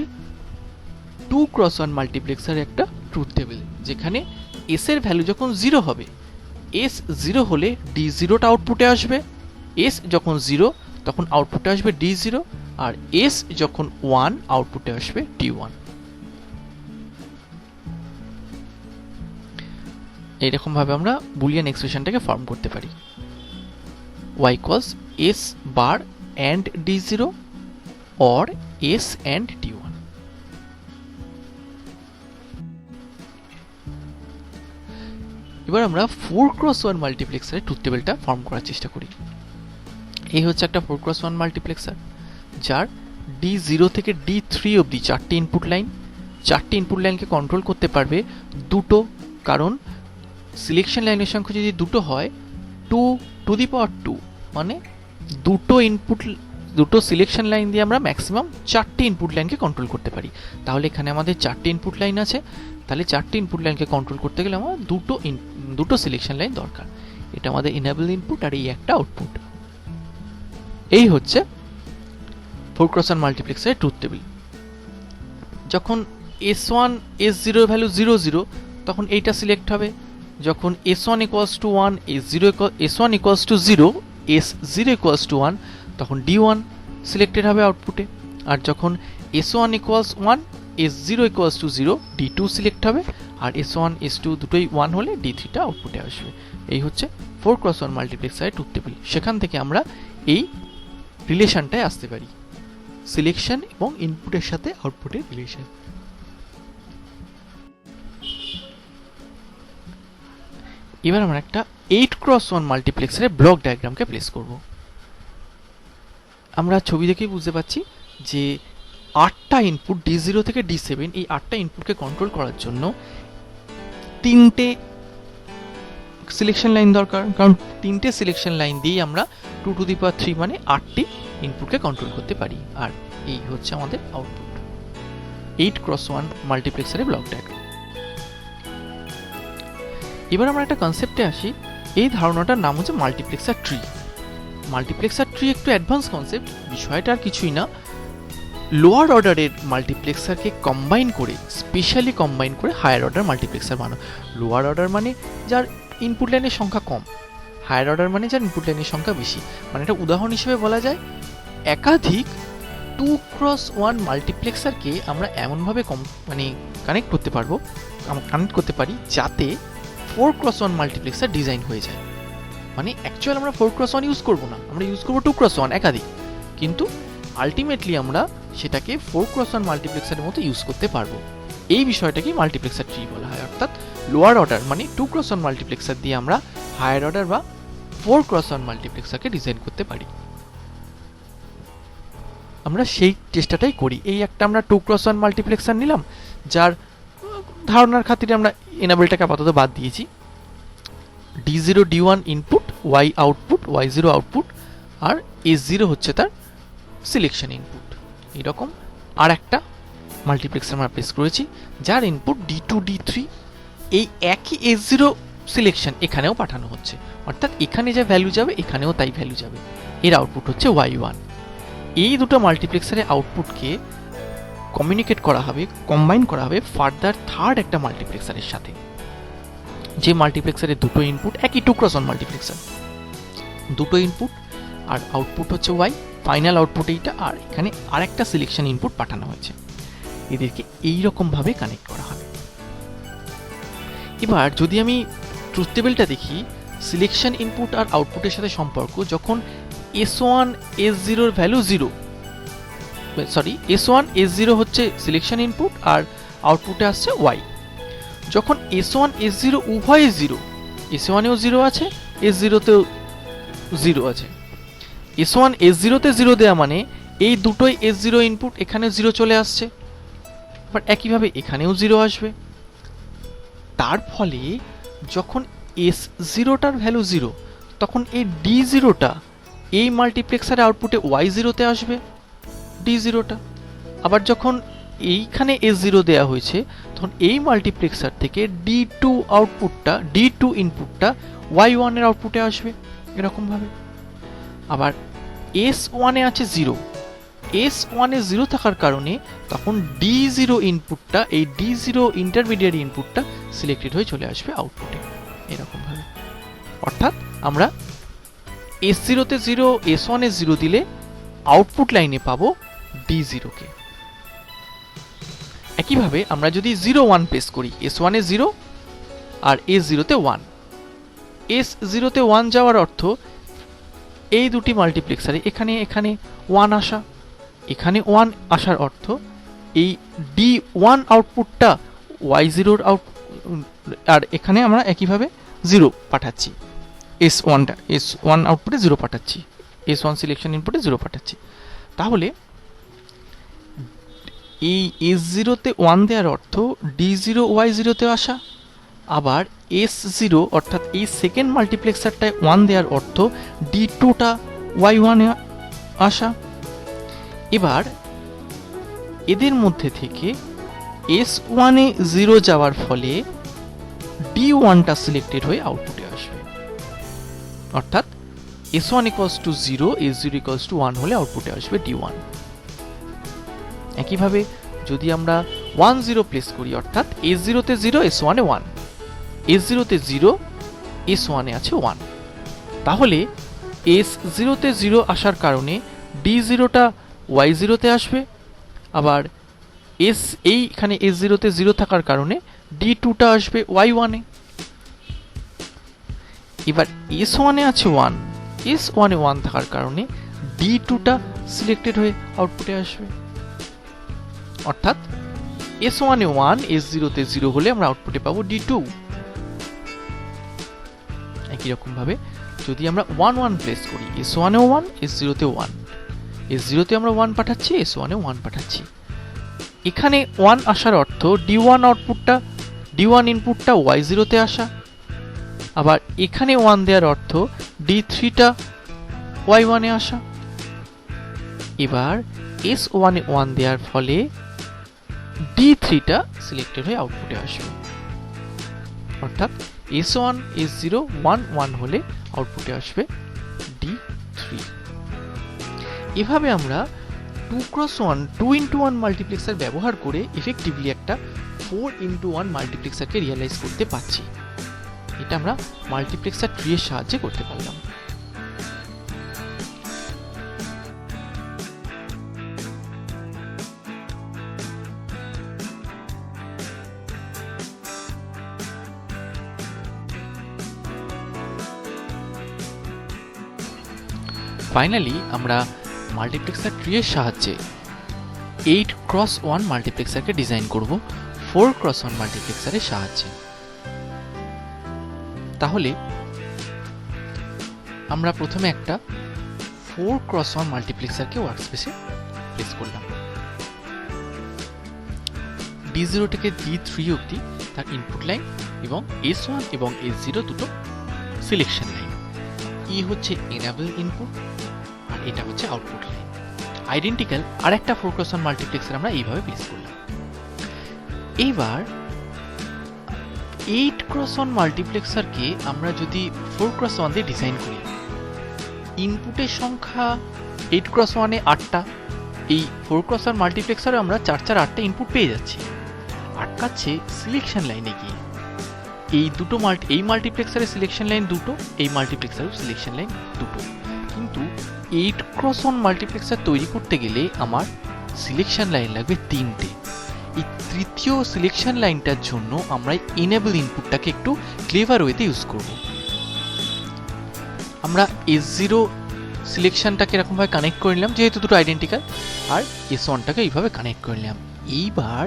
Speaker 1: 2x1 মাল্টিপ্লেক্সারের একটা ট্রুথ টেবিল, যেখানে S এর ভ্যালু যখন 0 হবে, S 0 হলে D0টা আউটপুটে আসবে, S যখন 0 তখন আউটপুটে আসবে D0, আর S যখন 1 আউটপুটে আসবে D1। এইরকম ভাবে আমরা বুলিয়ান এক্সপ্রেশনটাকে ফর্ম করতে পারি। Y equals S bar and D0 or S and D1। এবার আমরা 4x1 মাল্টিপ্লেক্সারের ট্রুথ টেবিলটা ফর্ম করার চেষ্টা করি। এই হচ্ছে একটা 4x1 মাল্টিপ্লেক্সার, যার D0 থেকে D3 অবধি চারটি ইনপুট লাইন। চারটি ইনপুট লাইনকে কন্ট্রোল করতে পারবে দুটো, কারণ সিলেকশন লাইনের সংখ্যা যদি দুটো হয় 2^2, মানে দুটো সিলেকশন লাইন দিয়ে আমরা ম্যাক্সিমাম চারটি ইনপুট লাইনকে কন্ট্রোল করতে পারি। তাহলে এখানে আমাদের চারটি ইনপুট লাইন আছে, তাহলে চারটি ইনপুট লাইনকে কন্ট্রোল করতে গেলে আমার দুটো সিলেকশন লাইন দরকার। এটা আমাদের ইনেবল ইনপুট, আর এই একটা আউটপুট। এই হচ্ছে 4x1 মাল্টিপ্লেক্সারের ট্রুথ টেবিল। যখন S1 S0 এর ভ্যালু 0 0, তখন এইটা সিলেক্ট হবে। যখন S1 equals to 1 S1 equals to 0 S0 equals to 1, তখন D1 সিলেক্টেড হবে আউটপুটে। আর যখন S1 equals 1 S0 equals to 0 D2 select হবে, আর S1 S2 দুটোই 1 হলে D3টা আউটপুটে আসবে। এই হচ্ছে 4x1 মাল্টিপ্লেক্সারের ট্রুথ টেবিল। সেখান থেকে আমরা এই রিলেশনটায় আসতে পারি, সিলেকশন এবং ইনপুটের সাথে আউটপুটের রিলেশন। এবার আমরা একটা 8x1 মাল্টিপ্লেক্সারের ব্লক ডায়াগ্রামকে প্লেস করব। আমরা ছবি দেখেই বুঝতে পারছি যে 8টা ইনপুট D0 থেকে D7, এই 8টা ইনপুটকে কন্ট্রোল করার জন্য 3টে সিলেকশন লাইন দরকার, কারণ 3টে সিলেকশন লাইন দিয়ে আমরা 2^3 মানে 8টি ইনপুটকে কন্ট্রোল করতে পারি। আর এই হচ্ছে আমাদের আউটপুট, 8x1 মাল্টিপ্লেক্সারের ব্লক ডায়াগ্রাম। এবার আমরা একটা কনসেপ্টে আসি। এই ধারণাটার নাম হচ্ছে মাল্টিপ্লেক্সার ট্রি। মাল্টিপ্লেক্সার ট্রি একটু অ্যাডভান্স কনসেপ্ট, বিষয়টা আর কিছুই না, লোয়ার অর্ডারের মাল্টিপ্লেক্সারকে কম্বাইন করে, স্পেশালি কম্বাইন করে হায়ার অর্ডার মাল্টিপ্লেক্সার বানানো। লোয়ার অর্ডার মানে যার ইনপুট লাইনের সংখ্যা কম, হায়ার অর্ডার মানে যার ইনপুট লাইনের সংখ্যা বেশি। মানে একটা উদাহরণ হিসেবে বলা যায়, একাধিক 2x1 মাল্টিপ্লেক্সারকে আমরা এমনভাবে কানেক্ট করতে পারি যাতে 4x1 মাল্টিপ্লেক্সার ডিজাইন হয়ে যায়। মানে অ্যাকচুয়ালি আমরা 4x1 ইউজ করব না, আমরা ইউজ করব 2x1 একাধিক, কিন্তু আলটিমেটলি আমরা সেটাকে 4x1 মাল্টিপ্লেক্সারের মতো ইউজ করতে পারবো। এই বিষয়টাকে মাল্টিপ্লেক্সার ট্রি বলা হয়। অর্থাৎ লোয়ার অর্ডার মানে 2x1 মাল্টিপ্লেক্সার দিয়ে আমরা হায়ার অর্ডার বা 4x1 মাল্টিপ্লেক্সারকে ডিজাইন করতে পারি। আমরা সেই চেষ্টাটাই করি। এই একটা আমরা 2x1 মাল্টিপ্লেক্সার নিলাম, যার ধারণার খাতিরে আমরা এনেবলটাকে আপাতত বাদ দিয়েছি। D0 D1 input, Y output, Y0 output, আর S0 হচ্ছে তার সিলেকশন ইনপুট। এরকম আর একটা মাল্টিপ্লেক্সার আমরা প্লেস করেছি, যার ইনপুট D2 D3। এই একই S0 সিলেকশন এখানেও পাঠানো হচ্ছে, অর্থাৎ এখানে যা ভ্যালু যাবে এখানেও তাই ভ্যালু যাবে। এর আউটপুট হচ্ছে Y1। এই দুটো মাল্টিপ্লেক্সারের আউটপুটকে কমিউনিকেট করা হবে, কম্বাইন করা হবে ফার্দার থার্ড একটা মাল্টিপ্লেক্সারের সাথে, যে মাল্টিপ্লেক্সারের দুটো ইনপুট, একই 2x1 মাল্টিপ্লেক্সার, দুটো ইনপুট আর আউটপুট হচ্ছে Y, ফাইনাল আউটপুট এইটা, আর এখানে আরেকটা সিলেকশন ইনপুট পাঠানো হয়েছে। এদেরকে এইরকম ভাবে কানেক্ট করা হবে। এবার যদি আমি ট্রুথ টেবিলটা দেখি, সিলেকশন ইনপুট আর আউটপুটের সাথে সম্পর্ক, যখন S1 S0 এর ভ্যালু 0, সরি S1 S0 হচ্ছে সিলেকশন ইনপুট আর আউটপুটে আসছে y। যখন S1 S0 উভয়ই 0, S1 এও 0 আছে, S0 তেও 0 আছে, S1 S0 তে 0 দেয়া মানে এই দুটোই S0 ইনপুট, এখানে 0 চলে আসছে, বাট একইভাবে এখানেও 0 আসবে। তার ফলে যখন S0টার ভ্যালু 0, তখন এই D0টা এই মাল্টিপ্লেক্সারে আউটপুটে Y0 তে আসবে, D0টা। আবার যখন এইখানে S0 দেয়া হয়েছে, তখন এই মাল্টিপ্লেক্সার থেকে D2 আউটপুটটা, D2 ইনপুটটা Y1 এর আউটপুটে আসবে এরকম ভাবে। আবার S1 এ আছে 0, S1 এ 0 থাকার কারণে তখন D0 ইনপুটটা, এই D0 ইন্টারমিডিয়েট ইনপুটটা সিলেক্টেড হয়ে চলে আসবে আউটপুটে এরকম ভাবে। অর্থাৎ আমরা S0 তে 0, S1 এ 0 দিলে আউটপুট লাইনে পাবো D0 কে। একইভাবে আমরা যদি 0 1 প্লেস করি, S1 এ 0 আর S0 তে 1, S0 তে 1 যাওয়ার অর্থ এই দুটি মাল্টিপ্লেক্সারে এখানে 1 আসা, এখানে 1 আসার অর্থ এই D1 আউটপুটটা Y0 এর আউটপুট, আর এখানে আমরা একইভাবে 0 পাঠাচ্ছি, S1 আউটপুটে 0 পাঠাচ্ছি, S1 সিলেকশন ইনপুটে 0 পাঠাচ্ছি। তাহলে এই S0 তে 1 দেওয়ার অর্থ D0 Y0 তে আসা, আবার S0 অর্থাৎ এই সেকেন্ড মাল্টিপ্লেক্সারটায় 1 দেওয়ার অর্থ D2টা Y1 এ আসা। এবার এদের মধ্যে থেকে S1 এ 0 যাওয়ার ফলে D1টা সিলেক্টেড হয়ে আউটপুটে আসবে। অর্থাৎ S1 = 0, S0 = 1 হলে আউটপুটে আসবে D1। একইভাবে যদি আমরা 1 0 প্লেস করি, অর্থাৎ S0 তে 0, S1 এ 1, S0 তে 0, S1 এ আছে 1, তাহলে S0 তে 0 আসার কারণে D0টা Y0 তে আসবে, আবার এইখানে S0 তে 0 থাকার কারণে D2টা আসবে Y1 এ। এবার S1 এ আছে 1, S1 এ 1 থাকার কারণে D2টা সিলেক্টেড হয়ে আউটপুটে আসবে। অর্থাৎ S1 এ 1, S0 তে 0 হলে আমরা আউটপুটে পাবো D2। একই রকম ভাবে যদি আমরা 1 1 প্লেস করি, S1 এও 1, S0 তেও 1, S0 তে আমরা 1 পাঠাচ্ছি, S1 এও 1 পাঠাচ্ছি। এখানে 1 আসার অর্থ D1 আউটপুটটা, D1 ইনপুটটা Y0 তে আসা, আবার এখানে 1 দেওয়ার অর্থ D3টা Y1 এ আসা। এবার S1 এ 1 দেওয়ার ফলে D3টা সিলেক্টেড হয়ে আউটপুটে আসবে। অর্থাৎ S1 S0 1 1 হলে আউটপুটে আসবে D3। এভাবে আমরা 2x1 2x1 মাল্টিপ্লেক্সার ব্যবহার করে এফেক্টিভলি একটা 4x1 মাল্টিপ্লেক্সারকে রিয়ালাইজ করতে পারছি। এটা আমরা মাল্টিপ্লেক্সার ট্রি এর সাহায্যে করতে পারলাম। ফাইনালি আমরা মাল্টিপ্লেক্সার ট্রি এর সাহায্যে 8x1 মাল্টিপ্লেক্সারকে ডিজাইন করব 4x1 মাল্টিপ্লেক্সারের সাহায্যে। তাহলে আমরা প্রথমে একটা 4x1 মাল্টিপ্লেক্সারকে ওয়ার্কস্পেসে প্লেস করলাম। D0 থেকে D3 অবধি তার ইনপুট লাইন এবং S1 এবং S0 দুটো সিলেকশন লাইন। ই হচ্ছে এনেবল ইনপুট আর এটা হচ্ছে আউটপুট লাইন। আইডেন্টিক্যাল আরেকটা 4x1 মাল্টিপ্লেক্সার আমরা এইভাবে প্লেস করলাম। এইবার 8x1 মাল্টিপ্লেক্সারকে আমরা যদি 4x1 দিয়ে ডিজাইন করি, ইনপুটের সংখ্যা 8x1 এ 8টা, এই 4x1 মাল্টিপ্লেক্সারে আমরা 4 4 8টা ইনপুট পেয়ে যাচ্ছি। আটকাচ্ছে সিলেকশন লাইনে গিয়ে। এই মাল্টিপ্লেক্সারের সিলেকশন লাইন দুটো, এই মাল্টিপ্লেক্সারের সিলেকশন লাইন দুটো, কিন্তু 8x1 মাল্টিপ্লেক্সার তৈরি করতে গেলে আমার সিলেকশন লাইন লাগবে 3টে। এই তৃতীয় সিলেকশন লাইনটার জন্য আমরা এনেবল ইনপুটটাকে একটু ক্লেভার ওয়েতে ইউজ করব। আমরা S0 সিলেকশনটাকে এরকমভাবে কানেক্ট করে নিলাম, যেহেতু দুটো আইডেন্টিক্যাল, আর S1টাকে এইভাবে কানেক্ট করে নিলাম। এইবার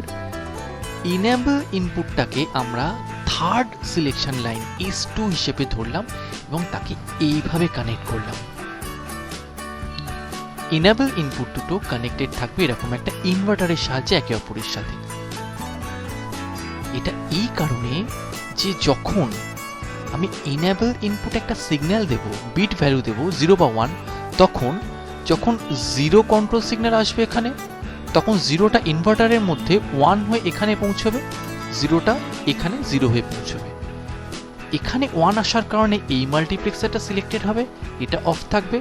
Speaker 1: ইনেবল ইনপুটটাকে আমরা থার্ড সিলেকশন লাইন S2 হিসেবে ধরলাম এবং তাকে এইভাবে কানেক্ট করলাম। ইনেবল ইনপুট দুটো কানেক্টেড থাকবে এরকম একটা ইনভার্টারের সাহায্যে একে অপরের সাথে। এটা এই কারণে যে যখন আমি ইনেবল ইনপুট একটা সিগন্যাল দেব, বিট ভ্যালু দেব 0 বা 1, তখন যখন 0 কন্ট্রোল সিগন্যাল আসবে এখানে, তখন 0টা ইনভার্টারের মধ্যে 1 হয়ে এখানে পৌঁছবে, 0টা এখানে 0 হয়ে পৌঁছবে। এখানে 1 আসার কারণে এই মাল্টিপ্লেক্সারটা সিলেক্টেড হবে, এটা অফ থাকবে।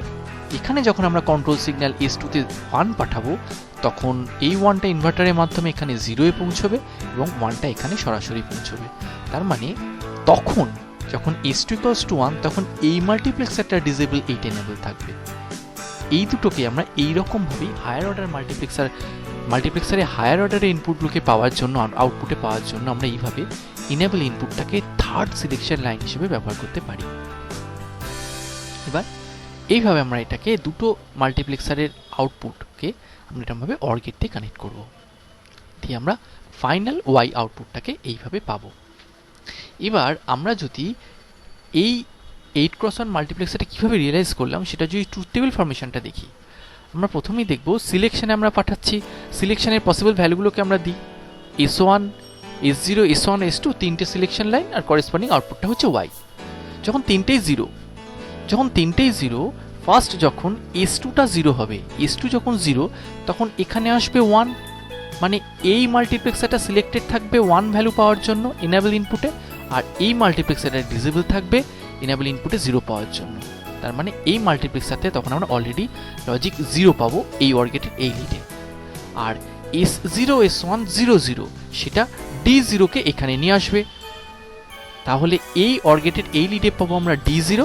Speaker 1: এখানে যখন আমরা কন্ট্রোল সিগন্যাল S2 তে 1 পাঠাবো, তখন এই 1টা ইনভার্টারের মাধ্যমে এখানে 0 এ পৌঁছবে এবং 1টা এখানে সরাসরি পৌঁছবে। তার মানে তখন যখন S2 = 1, তখন এই মাল্টিপ্লেক্সারটা ডিসেবল, এইটা এনেবল থাকবে। এই দুটোকে আমরা এইরকম ভাবে হায়ার অর্ডার মাল্টিপ্লেক্সারে হায়ার অর্ডারের ইনপুটগুলোকে পাওয়ার জন্য, আউটপুটে পাওয়ার জন্য আমরা এইভাবে ইনেবল ইনপুটটাকে থার্ড সিলেকশন লাইন হিসেবে ব্যবহার করতে পারি। এবার এইভাবে আমরা এটাকে দুটো মাল্টিপ্লেক্সারের আউটপুটকে আমরা এরকমভাবে অর গেট দিয়ে কানেক্ট করব, দিয়ে আমরা ফাইনাল ওয়াই আউটপুটটাকে এইভাবে পাবো। এবার আমরা যদি এই 8x1 মাল্টিপ্লেক্সারটা কীভাবে রিয়েলাইজ করলাম সেটা যদি ট্রুথ টেবিল ফরমেশনটা দেখি, আমরা প্রথমেই দেখব সিলেকশনে আমরা পাঠাচ্ছি, সিলেকশনের পসিবল ভ্যালুগুলোকে আমরা দিই S1, S0, S1, S2, তিনটে সিলেকশন লাইন, আর করেসপন্ডিং আউটপুটটা হচ্ছে ওয়াই। যখন তিনটেই জিরো, ফার্স্ট যখন S2টা 0 হবে, S2 যখন 0, তখন এখানে আসবে 1, মানে এই মাল্টিপ্লেক্সারটা সিলেক্টেড থাকবে 1 ভ্যালু পাওয়ার জন্য ইনেবল ইনপুটে, আর এই মাল্টিপ্লেক্সারটা ডিসেবল থাকবে ইনেবল ইনপুটে 0 পাওয়ার জন্য। তার মানে এই মাল্টিপ্লেক্সারতে তখন আমরা অলরেডি লজিক 0 পাবো এই অর গেটের এই লিডে। আর S0, S1, 0, 0 সেটা D0 কে এখানে নিয়ে আসবে, তাহলে এই অর গেটের এই লিডে পাবো আমরা D0,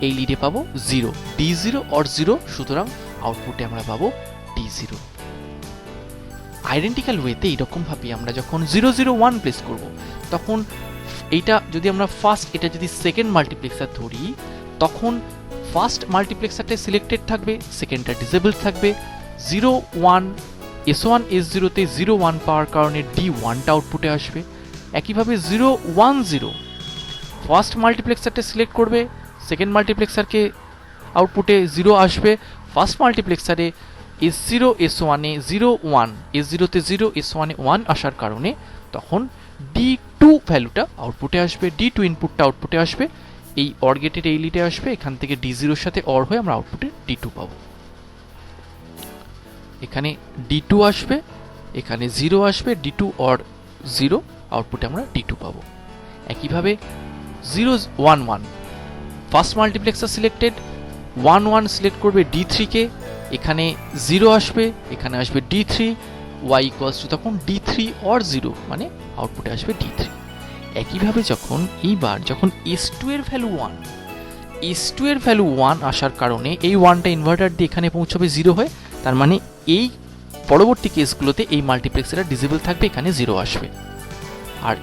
Speaker 1: এই লিডে পাবো 0, D0 অর 0, সুতরাং আউটপুটে আমরা পাবো D0। আইডেন্টিক্যাল ওয়েতে এইরকম ভাবে আমরা যখন 0, 0, 1 প্লেস করব, তখন এইটা যদি আমরা এটা যদি সেকেন্ড মাল্টিপ্লেক্সার ধরি, তখন ফার্স্ট মাল্টিপ্লেক্সারটা সিলেক্টেড থাকবে, সেকেন্ডটা ডিসেবল থাকবে। 0, 1, S1, S0 তে 0, 1 পাওয়ার কারণে D1টা আউটপুটে আসবে। একইভাবে 0, 1, 0 ফার্স্ট মাল্টিপ্লেক্সারটা সিলেক্ট করবে, সেকেন্ড মাল্টিপ্লেক্সারকে আউটপুটে 0 আসবে। ফার্স্ট মাল্টিপ্লেক্সারে S0, S1 এ 0, 1, S0 তে 0, S1 এ 1 আসার কারণে তখন D2 ভ্যালুটা আউটপুটে আসবে, D2 ইনপুটটা আউটপুটে আসবে, এই অর গেটের এই লিডে আসবে, এখান থেকে D0 এর সাথে অর হয়ে আমরা আউটপুটে D2 পাবো। এখানে D2 আসবে, এখানে 0 আসবে, D2 অর 0, আউটপুটে আমরা D2 পাবো। একইভাবে 0, 1, 1 ফার্স্ট মাল্টিপ্লেক্সার সিলেক্টেড, 1, 1 সিলেক্ট করবে D3 কে, এখানে 0 আসবে, এখানে আসবে D3, y = তখন D3 অর 0, মানে আউটপুটে আসবে D3। একইভাবে যখন S2 এর ভ্যালু 1 আসার কারণে এই 1টা ইনভার্টার দিয়ে এখানে পৌঁছবে 0 হয়ে, তার মানে এই পরবর্তী কেসগুলোতে এই মাল্টিপ্লেক্সারটা ডিসেবল থাকবে, এখানে 0 আসবে। আর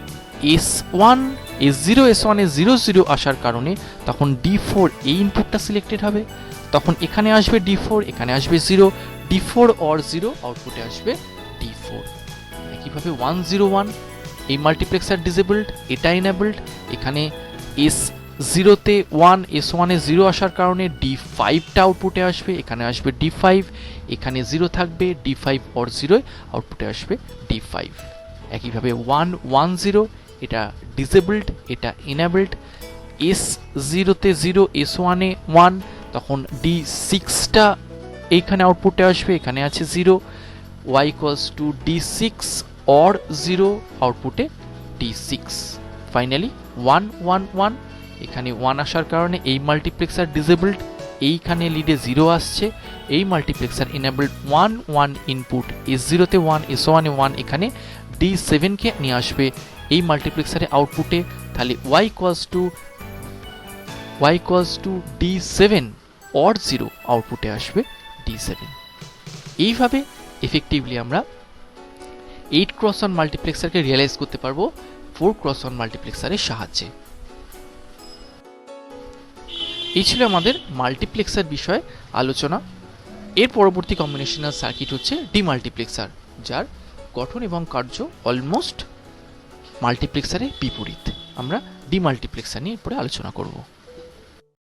Speaker 1: S0, S1 এ 0, 0 আসার কারণে তখন D4 এই ইনপুটটা সিলেক্টেড হবে, তখন এখানে আসবে D4, এখানে আসবে 0, D4 অর 0, আউটপুটে আসবে D4। একইভাবে 1, 0, 1 এই মাল্টিপ্লেক্সার ডিসেবলড, এটা এনেবলড, এখানে S0 তে 1, S1 এ 0 আসার কারণে D5টা আউটপুটে আসবে, এখানে আসবে D5, এখানে 0 থাকবে, D5 অর 0, আউটপুটে আসবে D5। একইভাবে 1, 1, 0 এটা ডিসেবলড, এটা এনেবলড, S0 তে 0, S1 এ 1, তখন D6টা এইখানে আউটপুটে আসবে, এখানে আছে 0, y = D6 অর 0, আউটপুটে D6। ফাইনালি 1, 1, 1 এখানে 1 আসার কারণে এই মাল্টিপ্লেক্সার ডিসেবলড, এইখানে লিডে 0 আসছে, এই মাল্টিপ্লেক্সার এনেবলড 1, 1 ইনপুট, S0 তে 1, S1 এ 1, এখানে D7 কে নিয়ে আসবে এই মাল্টিপ্লেক্সারে আউটপুটে, তাহলে y = D7 অর 0, আউটপুটে আসবে D7। এইভাবে এফেক্টিভলি আমরা 8x1 মাল্টিপ্লেক্সারকে রিয়েলাইজ করতে পারবো 4x1 মাল্টিপ্লেক্সারের সাহায্যে। এই ছিল আমাদের মাল্টিপ্লেক্সার বিষয়ে আলোচনা। এর পরবর্তী কম্বিনেশনাল সার্কিট হচ্ছে ডিমাল্টিপ্লেক্সার, যার গঠন এবং কার্য অলমোস্ট মাল্টিপ্লেক্সারের বিপরীত। আমরা ডিমাল্টিপ্লেক্সার নিয়ে এরপরে আলোচনা করব।